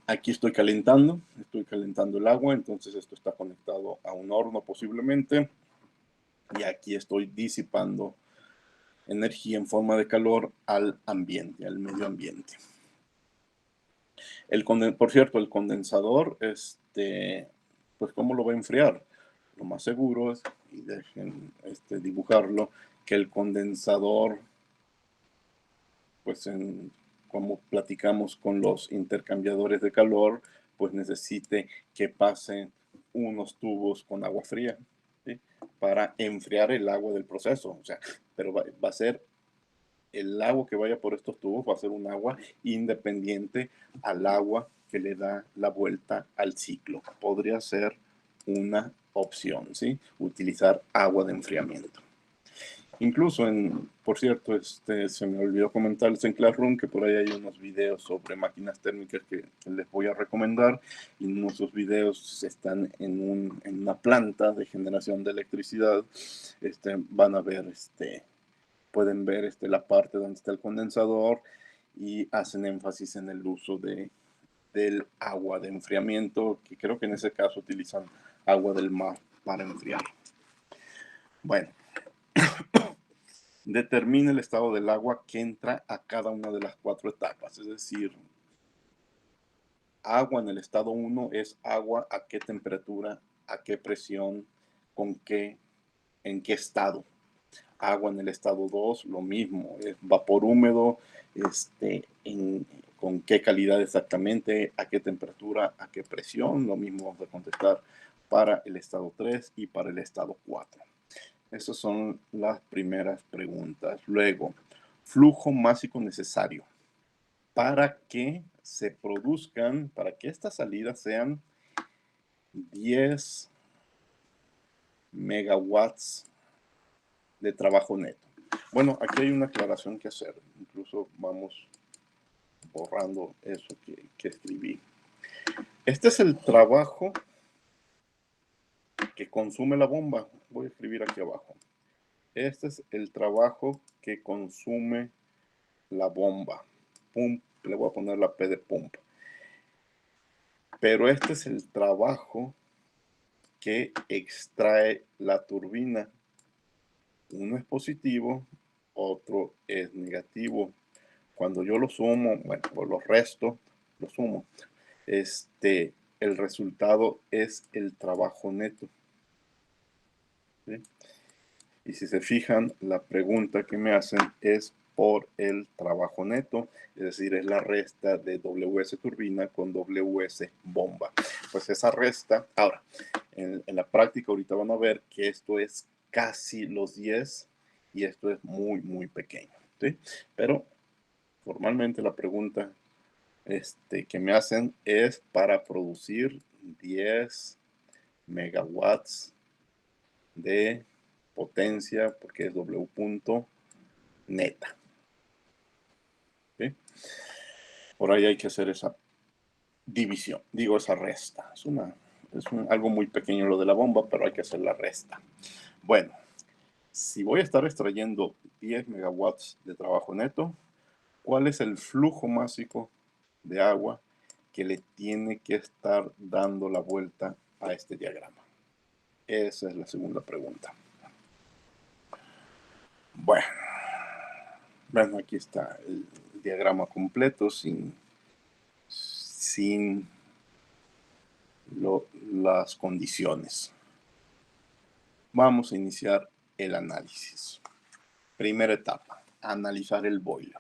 Aquí estoy calentando el agua, entonces esto está conectado a un horno posiblemente. Y aquí estoy disipando energía en forma de calor al ambiente, al medio ambiente. Por cierto, el condensador, pues ¿cómo lo va a enfriar? Lo más seguro es, y dejen dibujarlo, que el condensador, pues como platicamos con los intercambiadores de calor, pues necesite que pasen unos tubos con agua fría, ¿sí? Para enfriar el agua del proceso. O sea, pero va a ser el agua que vaya por estos tubos, va a ser un agua independiente al agua que le da la vuelta al ciclo. Podría ser una opción, ¿sí? Utilizar agua de enfriamiento. Incluso por cierto, se me olvidó comentarles en Classroom que por ahí hay unos videos sobre máquinas térmicas que les voy a recomendar, y nuestros videos están en una planta de generación de electricidad. Van a ver, pueden ver la parte donde está el condensador y hacen énfasis en el uso del agua de enfriamiento, que creo que en ese caso utilizan agua del mar para enfriar. Bueno. Determina el estado del agua que entra a cada una de las 4 etapas. Es decir, agua en el estado 1 es agua a qué temperatura, a qué presión, en qué estado. Agua en el estado 2, lo mismo, es vapor húmedo, con qué calidad exactamente, a qué temperatura, a qué presión. Lo mismo vamos a contestar para el estado 3 y para el estado 4. Esas son las primeras preguntas. Luego, flujo másico necesario para que se produzcan, para que estas salidas sean 10 megawatts de trabajo neto. Bueno, aquí hay una aclaración que hacer. Incluso vamos borrando eso que escribí. Este es el trabajo que consume la bomba. Voy a escribir aquí abajo. Este es el trabajo que consume la bomba. Pump, le voy a poner la P de pump. Pero este es el trabajo que extrae la turbina. Uno es positivo, otro es negativo. Cuando yo lo sumo, bueno, por los restos, lo sumo. El resultado es el trabajo neto. ¿Sí? Y si se fijan, la pregunta que me hacen es por el trabajo neto, es decir, es la resta de WS turbina con WS bomba. Pues esa resta, ahora, en la práctica ahorita van a ver que esto es casi los 10 y esto es muy, muy pequeño. ¿Sí? Pero formalmente la pregunta que me hacen es para producir 10 megawatts de potencia, porque es W punto neta. ¿Sí? Por ahí hay que hacer esa división, digo esa resta. Es algo muy pequeño lo de la bomba, pero hay que hacer la resta. Bueno, si voy a estar extrayendo 10 megawatts de trabajo neto, ¿cuál es el flujo másico de agua que le tiene que estar dando la vuelta a este diagrama? Esa es la segunda pregunta. Bueno, aquí está el diagrama completo sin las condiciones. Vamos a iniciar el análisis. Primera etapa, analizar el boiler.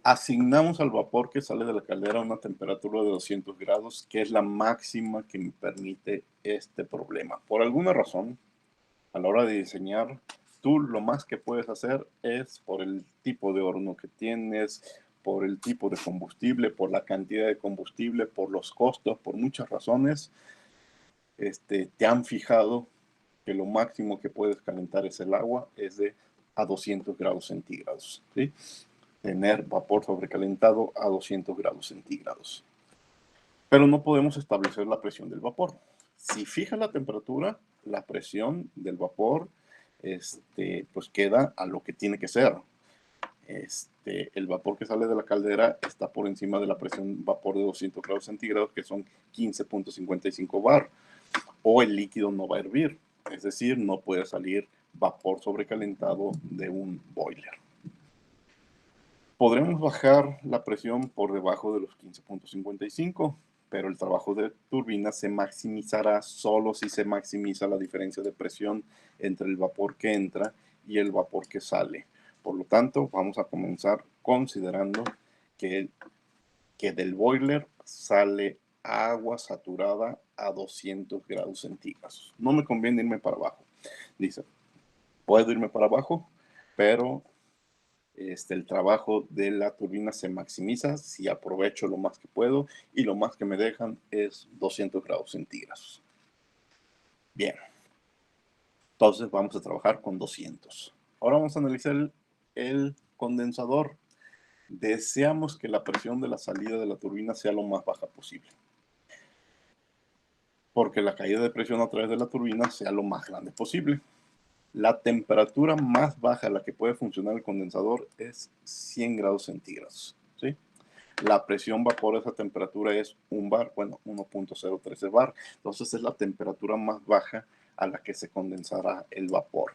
Asignamos al vapor que sale de la caldera una temperatura de 200 grados, que es la máxima que me permite este problema. Por alguna razón, a la hora de diseñar, tú lo más que puedes hacer es por el tipo de horno que tienes, por el tipo de combustible, por la cantidad de combustible, por los costos, por muchas razones, te han fijado que lo máximo que puedes calentar es el agua, es a 200 grados centígrados. ¿Sí? Tener vapor sobrecalentado a 200 grados centígrados. Pero no podemos establecer la presión del vapor. Si fijas la temperatura, la presión del vapor pues queda a lo que tiene que ser. El vapor que sale de la caldera está por encima de la presión vapor de 200 grados centígrados, que son 15.55 bar, o el líquido no va a hervir. Es decir, no puede salir vapor sobrecalentado de un boiler. Podremos bajar la presión por debajo de los 15.55, pero el trabajo de turbina se maximizará solo si se maximiza la diferencia de presión entre el vapor que entra y el vapor que sale. Por lo tanto, vamos a comenzar considerando que del boiler sale agua saturada a 200 grados centígrados. No me conviene irme para abajo. Dice, puedo irme para abajo, pero el trabajo de la turbina se maximiza si aprovecho lo más que puedo, y lo más que me dejan es 200 grados centígrados. Bien, entonces vamos a trabajar con 200. Ahora vamos a analizar el condensador. Deseamos que la presión de la salida de la turbina sea lo más baja posible, porque la caída de presión a través de la turbina sea lo más grande posible. La temperatura más baja a la que puede funcionar el condensador es 100 grados centígrados. ¿Sí? La presión vapor a esa temperatura es 1 bar, bueno, 1.013 bar. Entonces es la temperatura más baja a la que se condensará el vapor.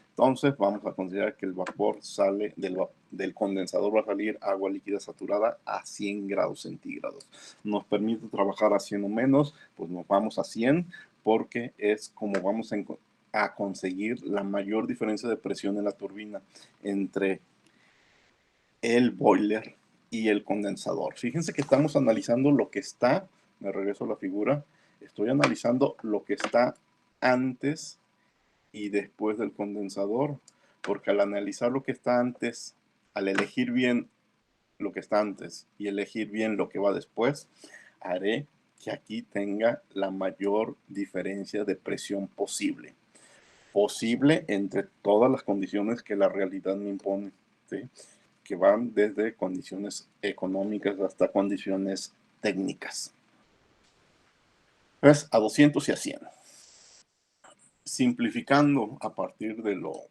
Entonces vamos a considerar que el vapor sale del condensador, va a salir agua líquida saturada a 100 grados centígrados. Nos permite trabajar a 100 o menos, pues nos vamos a 100, porque es como vamos a conseguir la mayor diferencia de presión en la turbina entre el boiler y el condensador. Fíjense que estamos analizando lo que está, me regreso a la figura, estoy analizando lo que está antes y después del condensador, porque al analizar lo que está antes, al elegir bien lo que está antes y elegir bien lo que va después, haré que aquí tenga la mayor diferencia de presión posible entre todas las condiciones que la realidad me impone. ¿Sí? que van desde condiciones económicas hasta condiciones técnicas. ¿Ves? A 200 y a 100. Simplificando a partir de lo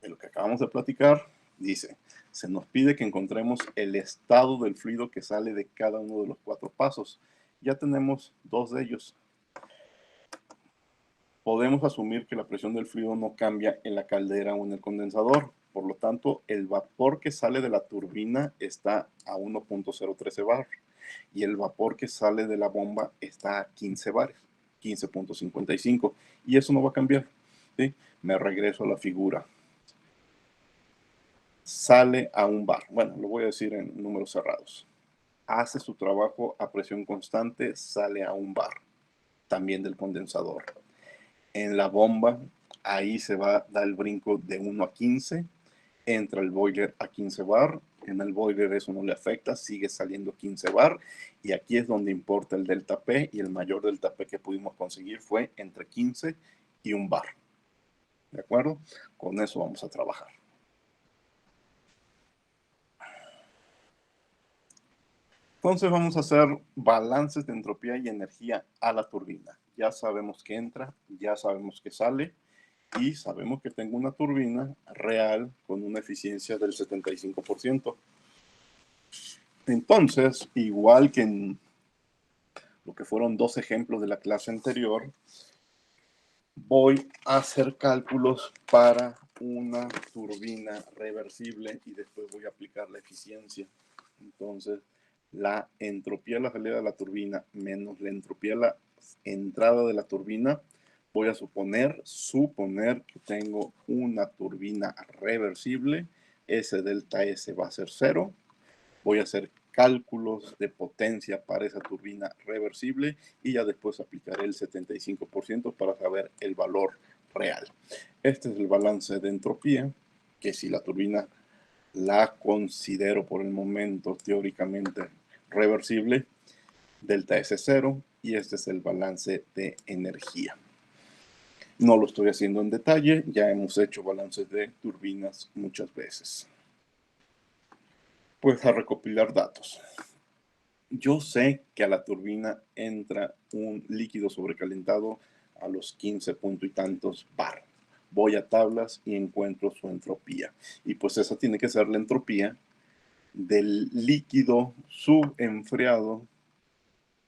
que acabamos de platicar, dice, se nos pide que encontremos el estado del fluido que sale de cada uno de los 4 pasos. Ya tenemos 2 de ellos. Podemos asumir que la presión del fluido no cambia en la caldera o en el condensador. Por lo tanto, el vapor que sale de la turbina está a 1.013 bar y el vapor que sale de la bomba está a 15 bar, 15.55. Y eso no va a cambiar. ¿Sí? Me regreso a la figura. Sale a 1 bar. Bueno, lo voy a decir en números cerrados. Hace su trabajo a presión constante, sale a 1 bar. También del condensador. En la bomba, ahí se va a dar el brinco de 1 a 15. Entra el boiler a 15 bar. En el boiler eso no le afecta, sigue saliendo 15 bar. Y aquí es donde importa el delta P. Y el mayor delta P que pudimos conseguir fue entre 15 y 1 bar. ¿De acuerdo? Con eso vamos a trabajar. Entonces vamos a hacer balances de entropía y energía a la turbina. Ya sabemos que entra, ya sabemos que sale y sabemos que tengo una turbina real con una eficiencia del 75%. Entonces, igual que en lo que fueron 2 ejemplos de la clase anterior, voy a hacer cálculos para una turbina reversible y después voy a aplicar la eficiencia. Entonces, la entropía de la salida de la turbina menos la entropía de la entrada de la turbina, voy a suponer que tengo una turbina reversible. Ese delta S va a ser 0. Voy a hacer cálculos de potencia para esa turbina reversible y ya después aplicaré el 75% para saber el valor real. Este es el balance de entropía, que si la turbina la considero por el momento teóricamente reversible, delta S 0, y este es el balance de energía. No lo estoy haciendo en detalle, ya hemos hecho balances de turbinas muchas veces. Pues a recopilar datos. Yo sé que a la turbina entra un líquido sobrecalentado a los 15 punto y tantos bar. Voy a tablas y encuentro su entropía. Y pues esa tiene que ser la entropía del líquido subenfriado,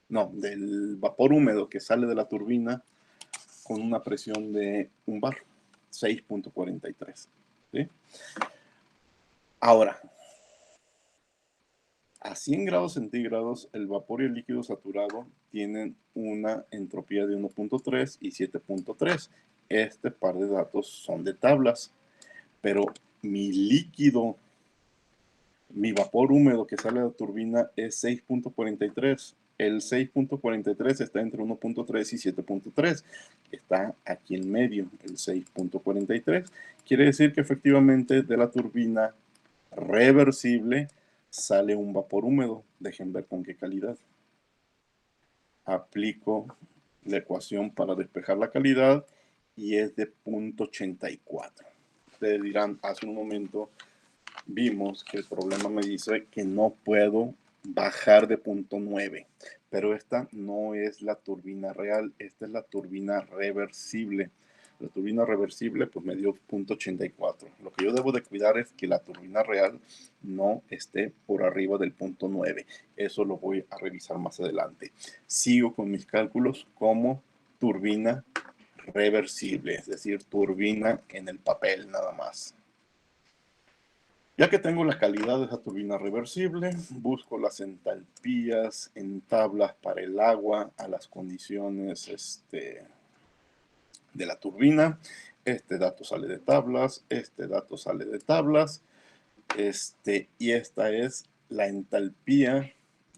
no, del vapor húmedo que sale de la turbina con una presión de 1 bar, 6.43. ¿Sí? Ahora, a 100 grados centígrados, el vapor y el líquido saturado tienen una entropía de 1.3 y 7.3. Este par de datos son de tablas, pero mi líquido, mi vapor húmedo que sale de la turbina es 6.43. El 6.43 está entre 1.3 y 7.3. Está aquí en medio, el 6.43. Quiere decir que efectivamente de la turbina reversible sale un vapor húmedo. Dejen ver con qué calidad. Aplico la ecuación para despejar la calidad y es de 0.84. Ustedes dirán, hace un momento vimos que el problema me dice que no puedo bajar de 0.9, pero esta no es la turbina real, esta es la turbina reversible. La turbina reversible pues me dio 0.84. Lo que yo debo de cuidar es que la turbina real no esté por arriba del 0.9. Eso lo voy a revisar más adelante. Sigo con mis cálculos como turbina reversible, es decir, turbina en el papel nada más. Ya que tengo la calidad de esa turbina reversible, busco las entalpías en tablas para el agua a las condiciones de la turbina. Este dato sale de tablas, este dato sale de tablas, y esta es la entalpía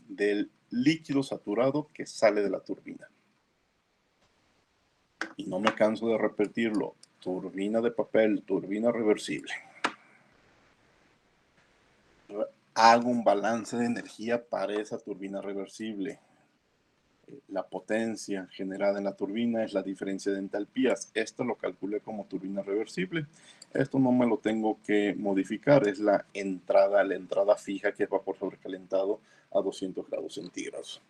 del líquido saturado que sale de la turbina. Y no me canso de repetirlo, turbina de papel, turbina reversible. Hago un balance de energía para esa turbina reversible. La potencia generada en la turbina es la diferencia de entalpías. Esto lo calculé como turbina reversible. Esto no me lo tengo que modificar, es la entrada fija, que es vapor sobrecalentado a 200 grados centígrados.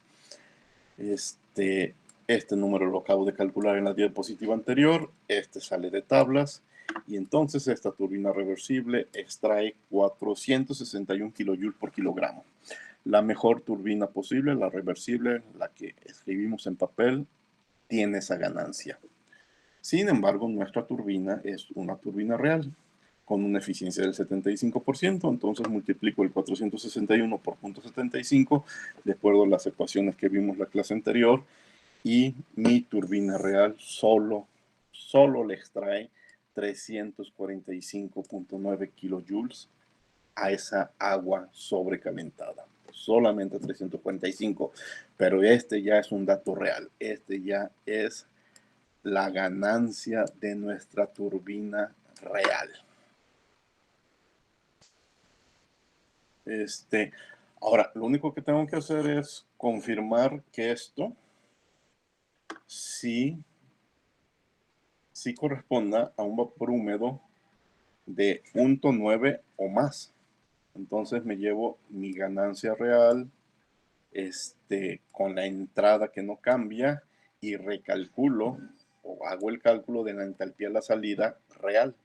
Este número lo acabo de calcular en la diapositiva anterior. Este sale de tablas. Y entonces esta turbina reversible extrae 461 kilojoules por kilogramo. La mejor turbina posible, la reversible, la que escribimos en papel, tiene esa ganancia. Sin embargo, nuestra turbina es una turbina real, con una eficiencia del 75%, entonces multiplico el 461 por 0.75, de acuerdo a las ecuaciones que vimos la clase anterior, y mi turbina real solo le extrae 345.9 kilojoules a esa agua sobrecalentada. Solamente 345, pero este ya es un dato real. Este ya es la ganancia de nuestra turbina real. Ahora, lo único que tengo que hacer es confirmar que esto sí corresponda a un vapor húmedo de 0.9 o más. Entonces me llevo mi ganancia real con la entrada que no cambia y recalculo o hago el cálculo de la entalpía a la salida real.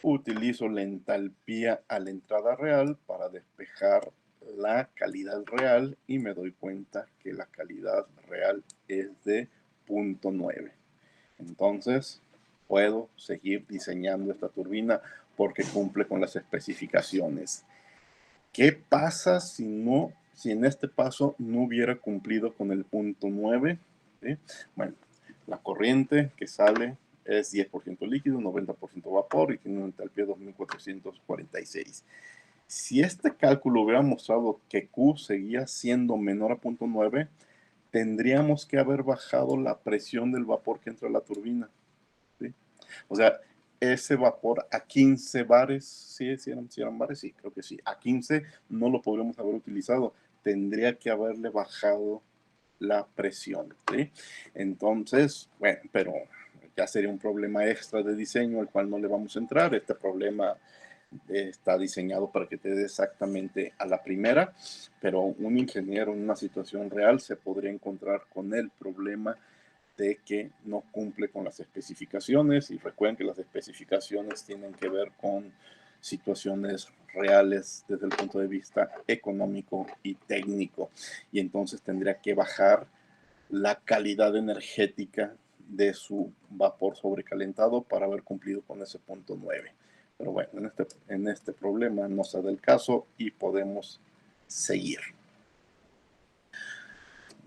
Utilizo la entalpía a la entrada real para despejar la calidad real y me doy cuenta que la calidad real es de 0.9. Entonces puedo seguir diseñando esta turbina porque cumple con las especificaciones. ¿Qué pasa si en este paso no hubiera cumplido con el 0.9? ¿Sí? Bueno, la corriente que sale es 10% líquido, 90% vapor y tiene una entalpía de 2446. Si este cálculo hubiera mostrado que Q seguía siendo menor a 0.9, tendríamos que haber bajado la presión del vapor que entra a la turbina. ¿Sí? O sea, ese vapor a 15 bares, ¿sí eran bares? Sí, creo que sí. A 15 no lo podríamos haber utilizado. Tendría que haberle bajado la presión, ¿sí? Entonces, bueno, pero ya sería un problema extra de diseño al cual no le vamos a entrar. Este problema está diseñado para que te dé exactamente a la primera, pero un ingeniero en una situación real se podría encontrar con el problema de que no cumple con las especificaciones, y recuerden que las especificaciones tienen que ver con situaciones reales desde el punto de vista económico y técnico, y entonces tendría que bajar la calidad energética de su vapor sobrecalentado para haber cumplido con ese 0.9. Pero bueno, en este problema no se da el caso y podemos seguir.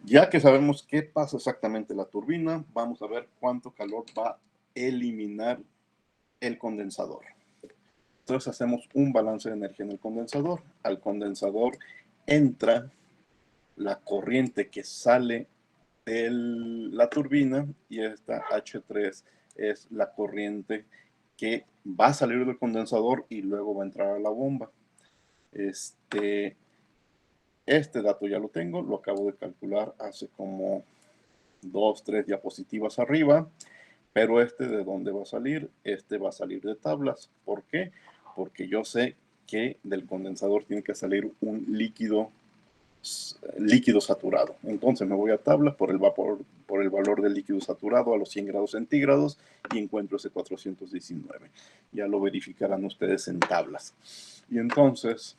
Ya que sabemos qué pasa exactamente en la turbina, vamos a ver cuánto calor va a eliminar el condensador. Entonces hacemos un balance de energía en el condensador. Al condensador entra la corriente que sale de la turbina y esta H3 es la corriente que va a salir del condensador y luego va a entrar a la bomba. Este dato ya lo tengo, lo acabo de calcular hace como 2-3 diapositivas arriba, pero ¿de dónde va a salir? Va a salir de tablas. ¿Por qué? Porque yo sé que del condensador tiene que salir un líquido saturado. Entonces me voy a tablas por el valor del líquido saturado a los 100 grados centígrados y encuentro ese 419. Ya lo verificarán ustedes en tablas. Y entonces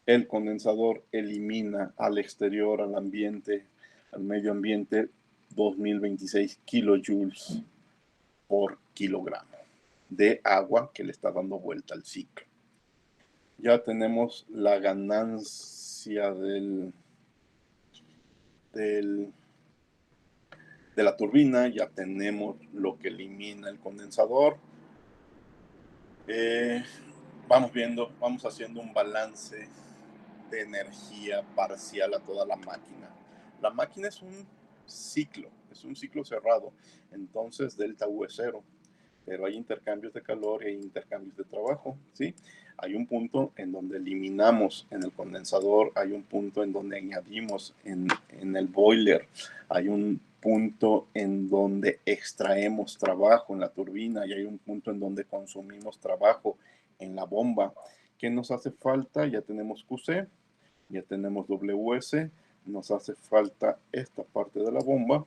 el condensador elimina al exterior, al ambiente, al medio ambiente, 2026 kilojoules por kilogramo de agua que le está dando vuelta al ciclo. Ya tenemos la ganancia de la turbina, ya tenemos lo que elimina el condensador. Vamos haciendo un balance de energía parcial a toda la máquina. La máquina es un ciclo cerrado, entonces delta U es 0. pero hay intercambios de calor e intercambios de trabajo, ¿sí? Hay un punto en donde eliminamos en el condensador, hay un punto en donde añadimos en el boiler, hay un punto en donde extraemos trabajo en la turbina y hay un punto en donde consumimos trabajo en la bomba. ¿Qué nos hace falta? Ya tenemos QC, ya tenemos WS, nos hace falta esta parte de la bomba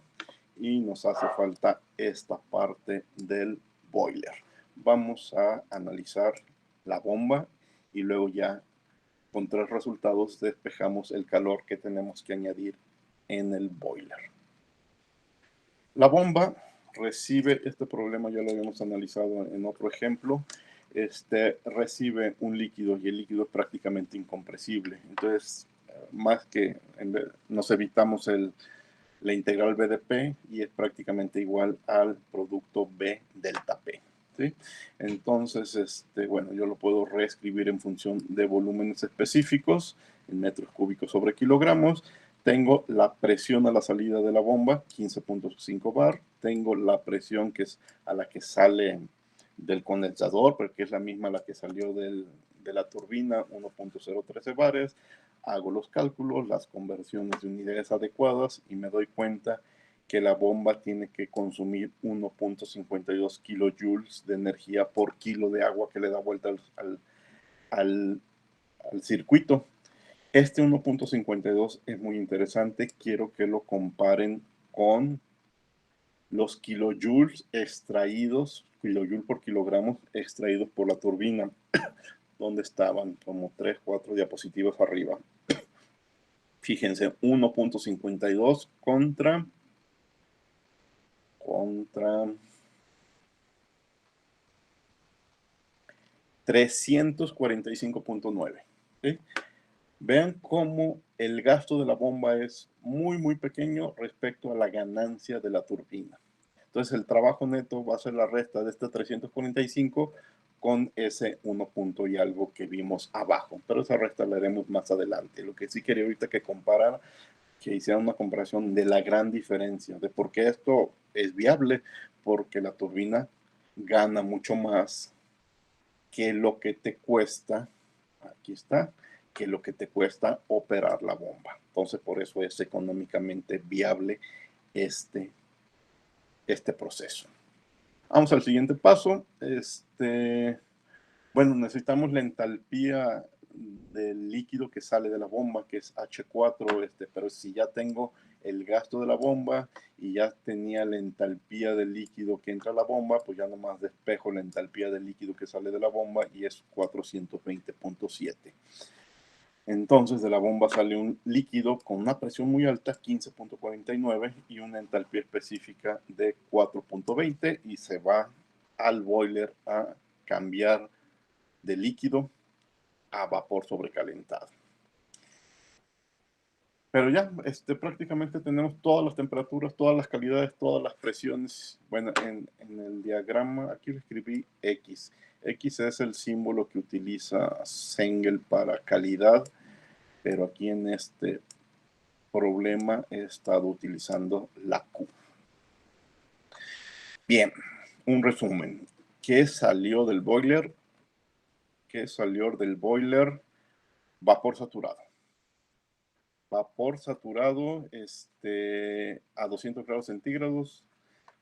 y nos hace falta esta parte del boiler. Vamos a analizar la bomba y luego ya con 3 resultados despejamos el calor que tenemos que añadir en el boiler. La bomba recibe, este problema ya lo habíamos analizado en otro ejemplo, recibe un líquido y el líquido es prácticamente incompresible. Entonces, más que nos evitamos la integral B de P y es prácticamente igual al producto B delta P. ¿Sí? Entonces, bueno, yo lo puedo reescribir en función de volúmenes específicos, en metros cúbicos sobre kilogramos. Tengo la presión a la salida de la bomba, 15.5 bar. Tengo la presión que es a la que sale del condensador, porque es la misma a la que salió de la turbina, 1.013 bares. Hago los cálculos, las conversiones de unidades adecuadas y me doy cuenta que la bomba tiene que consumir 1.52 kilojoules de energía por kilo de agua que le da vuelta al circuito. Este 1.52 es muy interesante. Quiero que lo comparen con los kilojoules extraídos, kilojoule por kilogramos extraídos por la turbina, donde estaban como 3, 4 diapositivas arriba. Fíjense, 1.52 contra 345.9. ¿Sí? Vean cómo el gasto de la bomba es muy, muy pequeño respecto a la ganancia de la turbina. Entonces, el trabajo neto va a ser la resta de este 345 con ese 1 punto y algo que vimos abajo. Pero esa resta la haremos más adelante. Lo que sí quería ahorita que comparar, que hicieran una comparación de la gran diferencia, de por qué esto es viable, porque la turbina gana mucho más que lo que te cuesta, aquí está, que lo que te cuesta operar la bomba. Entonces, por eso es económicamente viable este proceso. Vamos al siguiente paso. Bueno, necesitamos la entalpía del líquido que sale de la bomba, que es H4, pero si ya tengo el gasto de la bomba y ya tenía la entalpía del líquido que entra a la bomba, pues ya nomás despejo la entalpía del líquido que sale de la bomba y es 420.7. Entonces de la bomba sale un líquido con una presión muy alta, 15.49, y una entalpía específica de 4.20 y se va al boiler a cambiar de líquido a vapor sobrecalentado. Pero ya prácticamente tenemos todas las temperaturas, todas las calidades, todas las presiones. Bueno, en el diagrama aquí lo escribí X. X es el símbolo que utiliza Sengel para calidad, pero aquí en este problema he estado utilizando la Q. Bien, un resumen. ¿Qué salió del boiler? ¿Qué salió del boiler? Vapor saturado. Vapor saturado a 200 grados centígrados,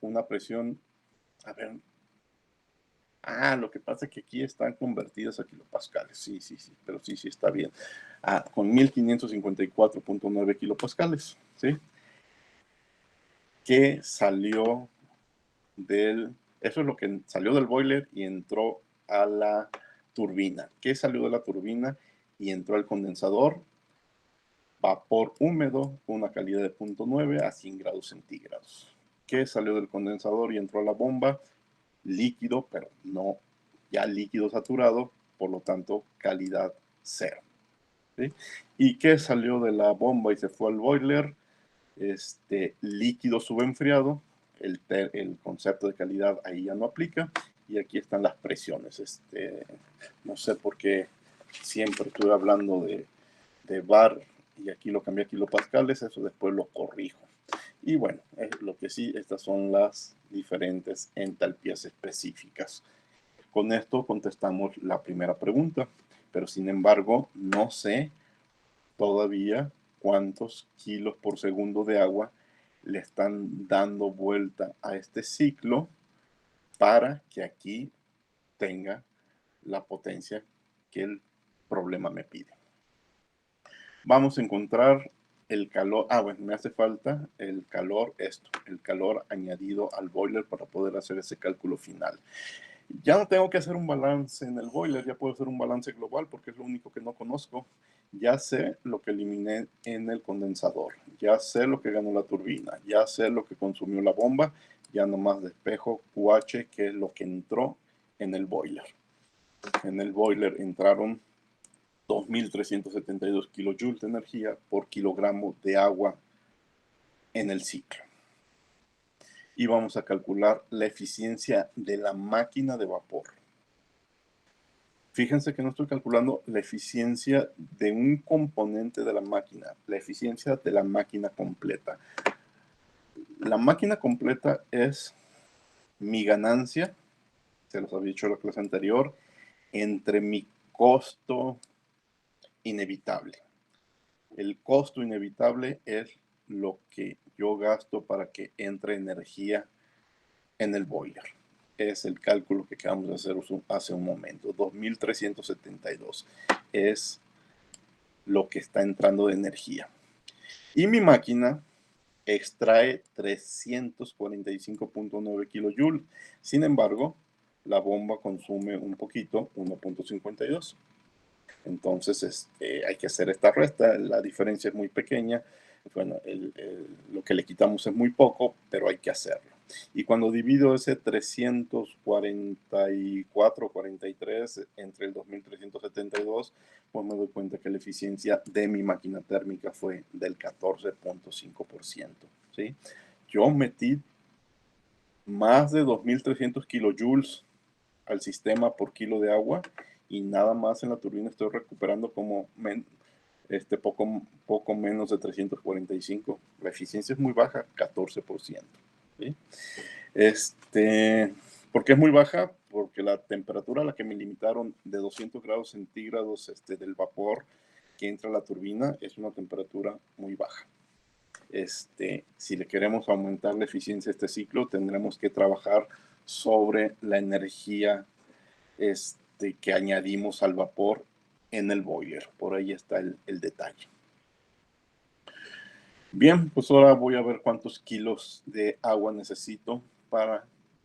una presión, a ver, lo que pasa es que aquí están convertidas a kilopascales, sí, pero sí está bien, con 1554.9 kilopascales, ¿sí? ¿Qué salió eso es lo que salió del boiler y entró a la turbina? ¿Qué salió de la turbina y entró al condensador? Vapor húmedo con una calidad de 0.9 a 100 grados centígrados. ¿Qué salió del condensador y entró a la bomba? Líquido, pero no ya líquido saturado, por lo tanto calidad 0. ¿Sí? ¿Y qué salió de la bomba y se fue al boiler? Líquido subenfriado. El concepto de calidad ahí ya no aplica. Y aquí están las presiones. No sé por qué siempre estuve hablando de bar y aquí lo cambié a kilopascales, eso después lo corrijo. Y bueno, lo que sí, estas son las diferentes entalpías específicas. Con esto contestamos la primera pregunta, pero sin embargo no sé todavía cuántos kilos por segundo de agua le están dando vuelta a este ciclo para que aquí tenga la potencia que el problema me pide. Vamos a encontrar el calor. Bueno, me hace falta el calor, el calor añadido al boiler para poder hacer ese cálculo final. Ya no tengo que hacer un balance en el boiler, ya puedo hacer un balance global porque es lo único que no conozco. Ya sé lo que eliminé en el condensador, ya sé lo que ganó la turbina, ya sé lo que consumió la bomba, ya nomás despejo QH, que es lo que entró en el boiler. En el boiler entraron 2.372 kilojoules de energía por kilogramo de agua en el ciclo. Y vamos a calcular la eficiencia de la máquina de vapor. Fíjense que no estoy calculando la eficiencia de un componente de la máquina, la eficiencia de la máquina completa. La máquina completa es mi ganancia, se los había dicho en la clase anterior, entre mi costo inevitable. El costo inevitable es lo que yo gasto para que entre energía en el boiler. Es el cálculo que acabamos de hacer hace un momento. 2.372 es lo que está entrando de energía. Y mi máquina extrae 345.9 kilojoules. Sin embargo, la bomba consume un poquito, 1.52. Entonces hay que hacer esta resta. La diferencia es muy pequeña. Bueno, lo que le quitamos es muy poco, pero hay que hacerlo. Y cuando divido ese 344.43 entre el 2.372, pues me doy cuenta que la eficiencia de mi máquina térmica fue del 14.5%. ¿Sí? Yo metí más de 2.300 kilojoules al sistema por kilo de agua y nada más en la turbina estoy recuperando como poco menos de 345. La eficiencia es muy baja, 14%. ¿Sí? ¿Por qué es muy baja? Porque la temperatura a la que me limitaron de 200 grados centígrados del vapor que entra a la turbina es una temperatura muy baja. Si le queremos aumentar la eficiencia de este ciclo, tendremos que trabajar sobre la energía que añadimos al vapor en el boiler. Por ahí está el detalle. Bien, pues ahora voy a ver cuántos kilos de agua necesito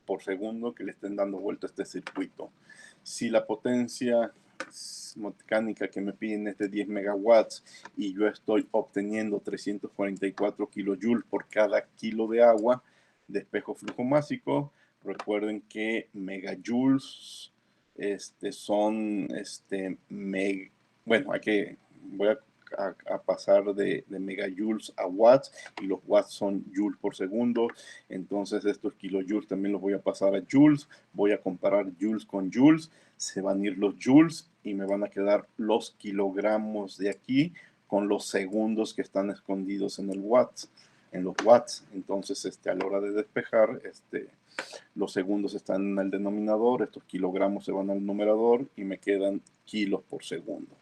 por segundo que le estén dando vuelta a este circuito. Si la potencia mecánica que me piden es de 10 megawatts y yo estoy obteniendo 344 kilojoules por cada kilo de agua de espejo flujo másico, recuerden que megajoules son bueno, voy a pasar de megajoules a watts y los watts son joules por segundo. Entonces estos kilojoules también los voy a pasar a joules. Voy a comparar joules con joules. Se van a ir los joules y me van a quedar los kilogramos de aquí con los segundos que están escondidos en los watts. Entonces a la hora de despejar, los segundos están en el denominador, estos kilogramos se van al numerador y me quedan kilos por segundo.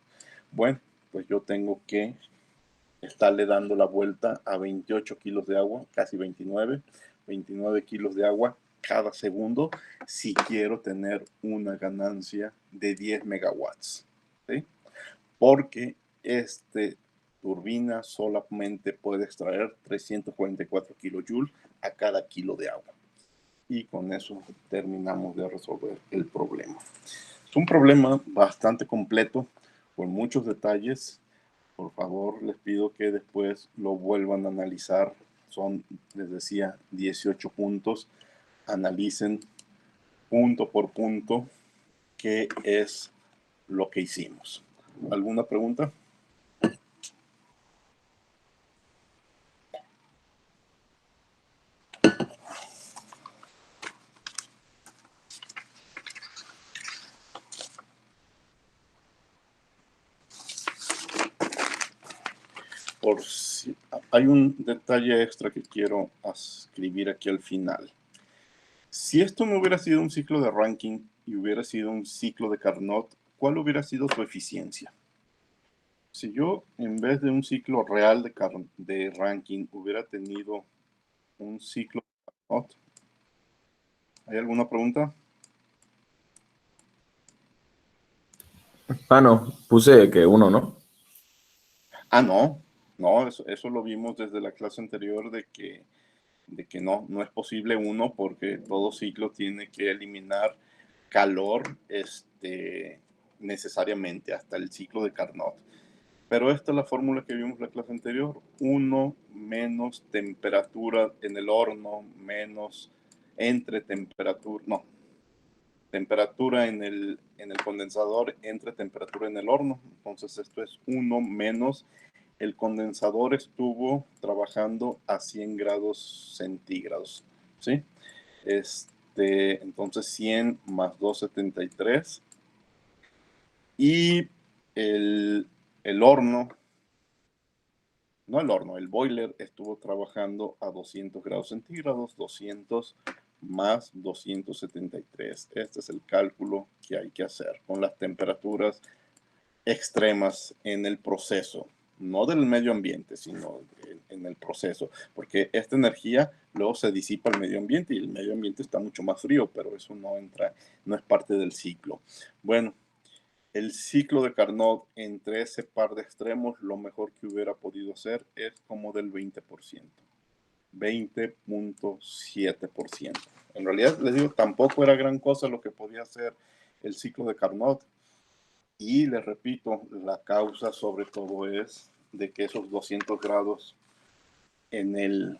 Bueno, pues yo tengo que estarle dando la vuelta a 28 kilos de agua, casi 29 kilos de agua cada segundo si quiero tener una ganancia de 10 megawatts. ¿Sí? Porque turbina solamente puede extraer 344 kilojoules a cada kilo de agua. Y con eso terminamos de resolver el problema. Es un problema bastante completo, con muchos detalles. Por favor, les pido que después lo vuelvan a analizar. Son, les decía, 18 puntos. Analicen punto por punto qué es lo que hicimos. ¿Alguna pregunta? por si hay un detalle extra que quiero escribir aquí al final. Si esto no hubiera sido un ciclo de Rankine y hubiera sido un ciclo de Carnot, ¿cuál hubiera sido su eficiencia? Si yo, en vez de un ciclo real de Rankine, hubiera tenido un ciclo de Carnot, ¿hay alguna pregunta? No, puse que 1, ¿no? Ah, no, eso lo vimos desde la clase anterior de que no es posible 1 porque todo ciclo tiene que eliminar calor necesariamente hasta el ciclo de Carnot. Pero esta es la fórmula que vimos en la clase anterior. 1 menos temperatura en el horno menos temperatura en el condensador entre temperatura en el horno. Entonces esto es 1 menos el condensador estuvo trabajando a 100 grados centígrados, ¿sí? Entonces 100 más 273 y el horno, no el horno, el boiler estuvo trabajando a 200 grados centígrados, 200 más 273. Este es el cálculo que hay que hacer con las temperaturas extremas en el proceso, no del medio ambiente, sino en el proceso, porque esta energía luego se disipa al medio ambiente y el medio ambiente está mucho más frío, pero eso no es parte del ciclo. Bueno, el ciclo de Carnot entre ese par de extremos, lo mejor que hubiera podido hacer es como del 20%, 20.7%. En realidad, les digo, tampoco era gran cosa lo que podía hacer el ciclo de Carnot. Y les repito, la causa sobre todo es de que esos 200 grados en el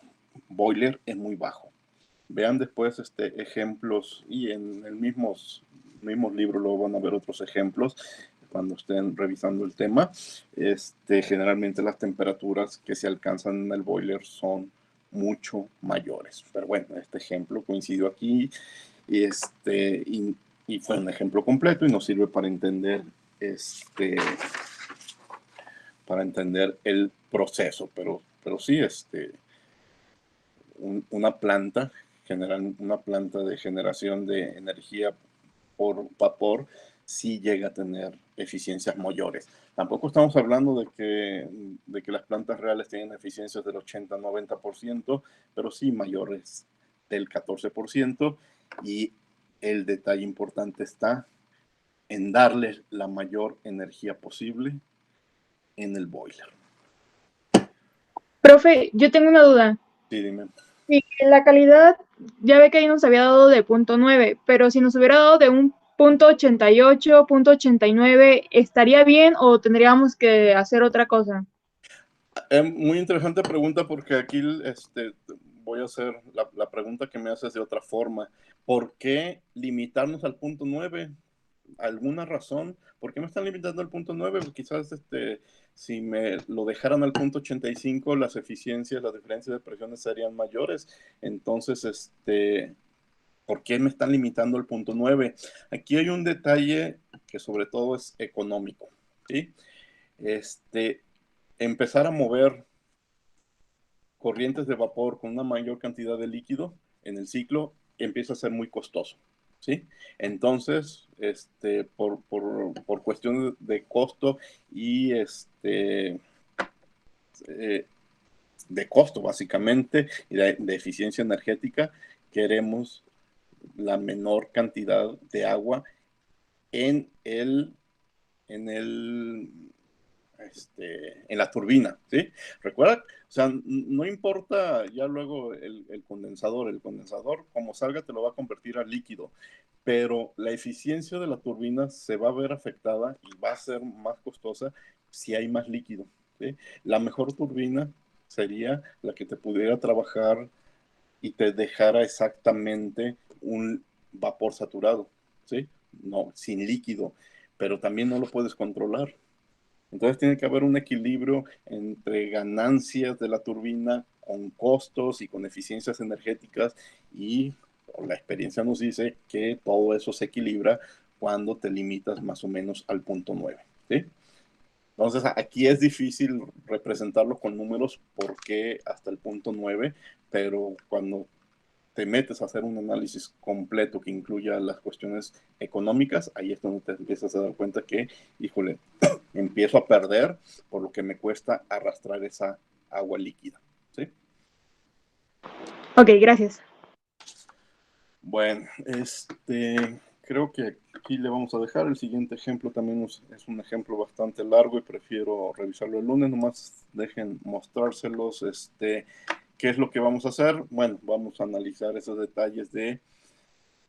boiler es muy bajo. Vean después ejemplos y en el mismos libro luego van a ver otros ejemplos cuando estén revisando el tema. Generalmente las temperaturas que se alcanzan en el boiler son mucho mayores. Pero bueno, este ejemplo coincidió aquí y fue un ejemplo completo y nos sirve para entender el proceso, pero sí, una planta de generación de energía por vapor sí llega a tener eficiencias mayores. Tampoco estamos hablando de que las plantas reales tienen eficiencias del 80-90%, pero sí mayores del 14%, y el detalle importante está en darle la mayor energía posible en el boiler. Profe, yo tengo una duda. Sí, dime. Sí, la calidad, ya ve que ahí nos había dado de 0.9, pero si nos hubiera dado de un 0.88, 0.89, ¿estaría bien o tendríamos que hacer otra cosa? Muy interesante pregunta, porque aquí voy a hacer la pregunta que me haces de otra forma. ¿Por qué limitarnos al 0.9? ¿Alguna razón? ¿Por qué me están limitando al 0.9? Pues quizás si me lo dejaran al 0.85, las eficiencias, las diferencias de presiones serían mayores. Entonces, ¿por qué me están limitando al 0.9? Aquí hay un detalle que sobre todo es económico, ¿sí? Empezar a mover corrientes de vapor con una mayor cantidad de líquido en el ciclo empieza a ser muy costoso, ¿sí? Entonces, por cuestión de costo y de costo básicamente y de eficiencia energética, queremos la menor cantidad de agua en la turbina, ¿sí? Recuerda, o sea, no importa ya luego el condensador como salga te lo va a convertir a líquido, pero la eficiencia de la turbina se va a ver afectada y va a ser más costosa si hay más líquido, ¿sí? La mejor turbina sería la que te pudiera trabajar y te dejara exactamente un vapor saturado, ¿sí? No, sin líquido, pero también no lo puedes controlar. Entonces tiene que haber un equilibrio entre ganancias de la turbina con costos y con eficiencias energéticas, y la experiencia nos dice que todo eso se equilibra cuando te limitas más o menos al 0.9, ¿sí? Entonces, aquí es difícil representarlo con números porque hasta el punto 9, pero cuando te metes a hacer un análisis completo que incluya las cuestiones económicas, ahí es donde te empiezas a dar cuenta que, híjole, empiezo a perder por lo que me cuesta arrastrar esa agua líquida, ¿sí? Ok, gracias. Bueno, creo que aquí le vamos a dejar. El siguiente ejemplo también es un ejemplo bastante largo y prefiero revisarlo el lunes. Nomás dejen mostrárselos. ¿Qué es lo que vamos a hacer? Bueno, vamos a analizar esos detalles de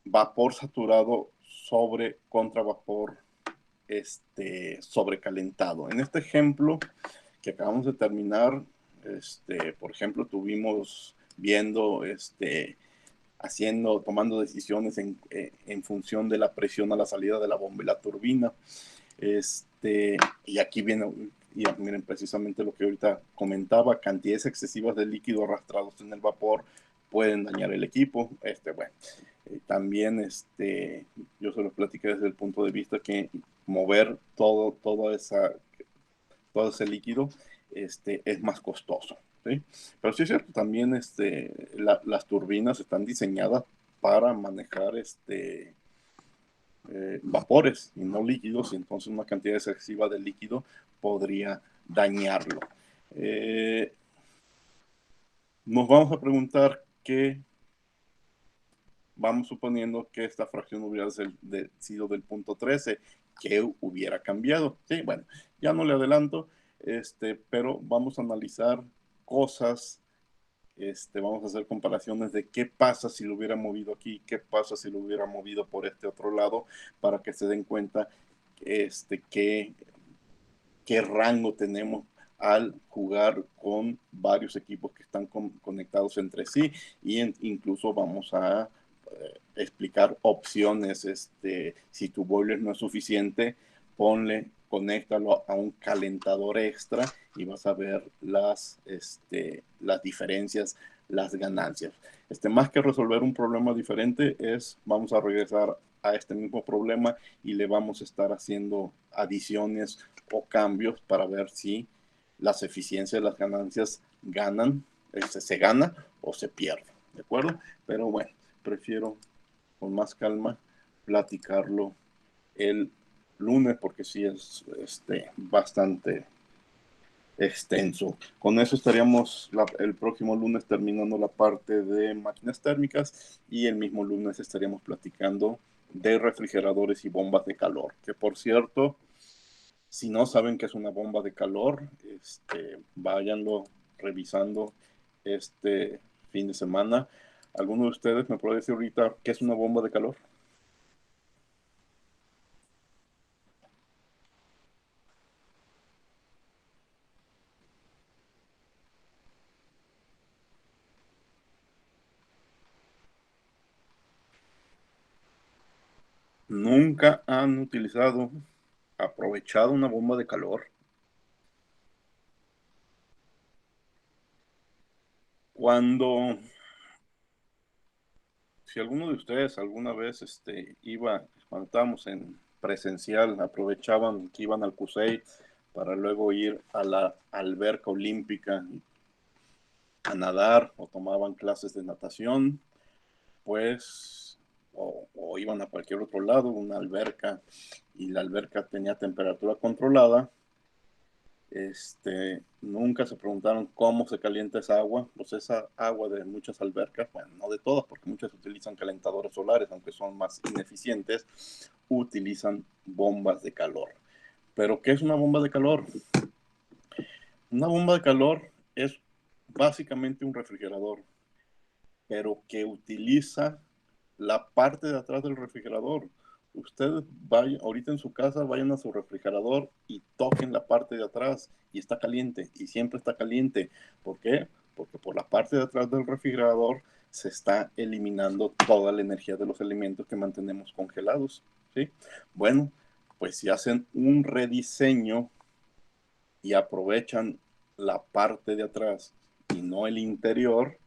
vapor saturado contra vapor sobrecalentado. En este ejemplo que acabamos de terminar, por ejemplo, tuvimos viendo tomando decisiones en función de la presión a la salida de la bomba y la turbina. Y aquí viene, y miren precisamente lo que ahorita comentaba, cantidades excesivas de líquido arrastrados en el vapor pueden dañar el equipo. Bueno, también yo se lo platiqué desde el punto de vista que mover todo ese líquido es más costoso. ¿Sí? Pero sí es cierto, también las turbinas están diseñadas para manejar vapores y no líquidos, y entonces una cantidad excesiva de líquido podría dañarlo. Nos vamos a preguntar vamos suponiendo que esta fracción hubiera sido del punto 13, ¿qué hubiera cambiado? Sí, bueno, ya no le adelanto, pero vamos a analizar cosas, vamos a hacer comparaciones de qué pasa si lo hubiera movido aquí, qué pasa si lo hubiera movido por este otro lado, para que se den cuenta qué rango tenemos al jugar con varios equipos que están conectados entre sí, y incluso vamos a explicar opciones. Si tu boiler no es suficiente, conéctalo a un calentador extra y vas a ver las diferencias, las ganancias. Más que resolver un problema diferente, vamos a regresar a este mismo problema y le vamos a estar haciendo adiciones o cambios para ver si las eficiencias, las ganancias se gana o se pierde, ¿de acuerdo? Pero bueno, prefiero con más calma platicarlo el lunes porque sí es bastante extenso. Con eso estaríamos el próximo lunes terminando la parte de máquinas térmicas, y el mismo lunes estaríamos platicando de refrigeradores y bombas de calor, que por cierto, si no saben qué es una bomba de calor, váyanlo revisando este fin de semana. ¿Alguno de ustedes me puede decir ahorita qué es una bomba de calor? ¿Nunca han aprovechado una bomba de calor? Si alguno de ustedes alguna vez cuando estábamos en presencial, aprovechaban que iban al CUSEI para luego ir a la alberca olímpica a nadar, o tomaban clases de natación, pues, o iban a cualquier otro lado, una alberca, y la alberca tenía temperatura controlada, nunca se preguntaron cómo se calienta esa agua. Pues esa agua de muchas albercas, bueno, no de todas, porque muchas utilizan calentadores solares, aunque son más ineficientes, utilizan bombas de calor. ¿Pero qué es una bomba de calor? Una bomba de calor es básicamente un refrigerador, pero que utiliza la parte de atrás del refrigerador. Ustedes vayan, ahorita en su casa, vayan a su refrigerador y toquen la parte de atrás, y está caliente, y siempre está caliente. ¿Por qué? Porque por la parte de atrás del refrigerador se está eliminando toda la energía de los alimentos que mantenemos congelados, ¿sí? Bueno, pues si hacen un rediseño y aprovechan la parte de atrás y no el interior,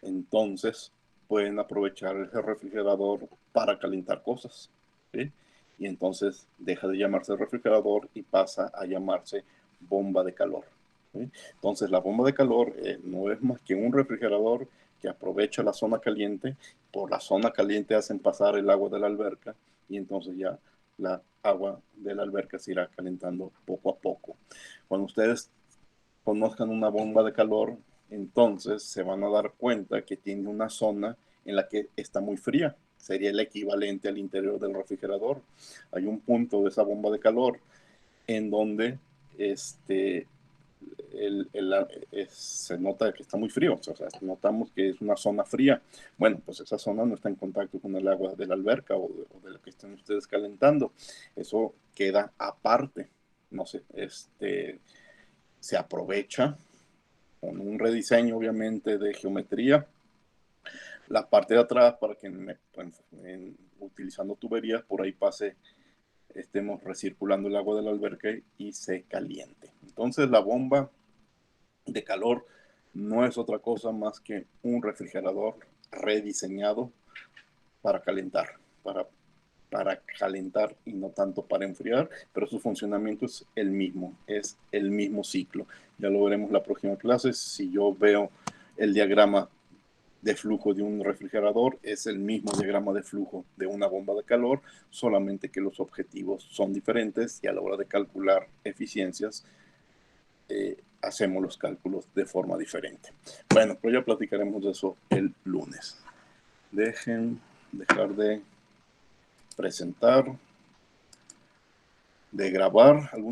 entonces pueden aprovechar ese refrigerador para calentar cosas, ¿sí? y entonces deja de llamarse refrigerador y pasa a llamarse bomba de calor. ¿Sí? Entonces la bomba de calor no es más que un refrigerador que aprovecha la zona caliente. Por la zona caliente hacen pasar el agua de la alberca y entonces ya la agua de la alberca se irá calentando poco a poco. Cuando ustedes conozcan una bomba de calor, entonces se van a dar cuenta que tiene una zona en la que está muy fría. Sería el equivalente al interior del refrigerador. Hay un punto de esa bomba de calor en donde se nota que está muy frío, o sea, notamos que es una zona fría. Bueno, pues esa zona no está en contacto con el agua de la alberca o de lo que estén ustedes calentando. Eso queda aparte, no sé, se aprovecha con un rediseño, obviamente, de geometría. La parte de atrás para que utilizando tuberías por ahí estemos recirculando el agua de la alberca y se caliente. Entonces la bomba de calor no es otra cosa más que un refrigerador rediseñado para calentar, para calentar y no tanto para enfriar, pero su funcionamiento es el mismo ciclo. Ya lo veremos la próxima clase. Si yo veo el diagrama de flujo de un refrigerador, es el mismo diagrama de flujo de una bomba de calor, solamente que los objetivos son diferentes y a la hora de calcular eficiencias hacemos los cálculos de forma diferente. Bueno, pues ya platicaremos de eso el lunes. Dejar de presentar, de grabar.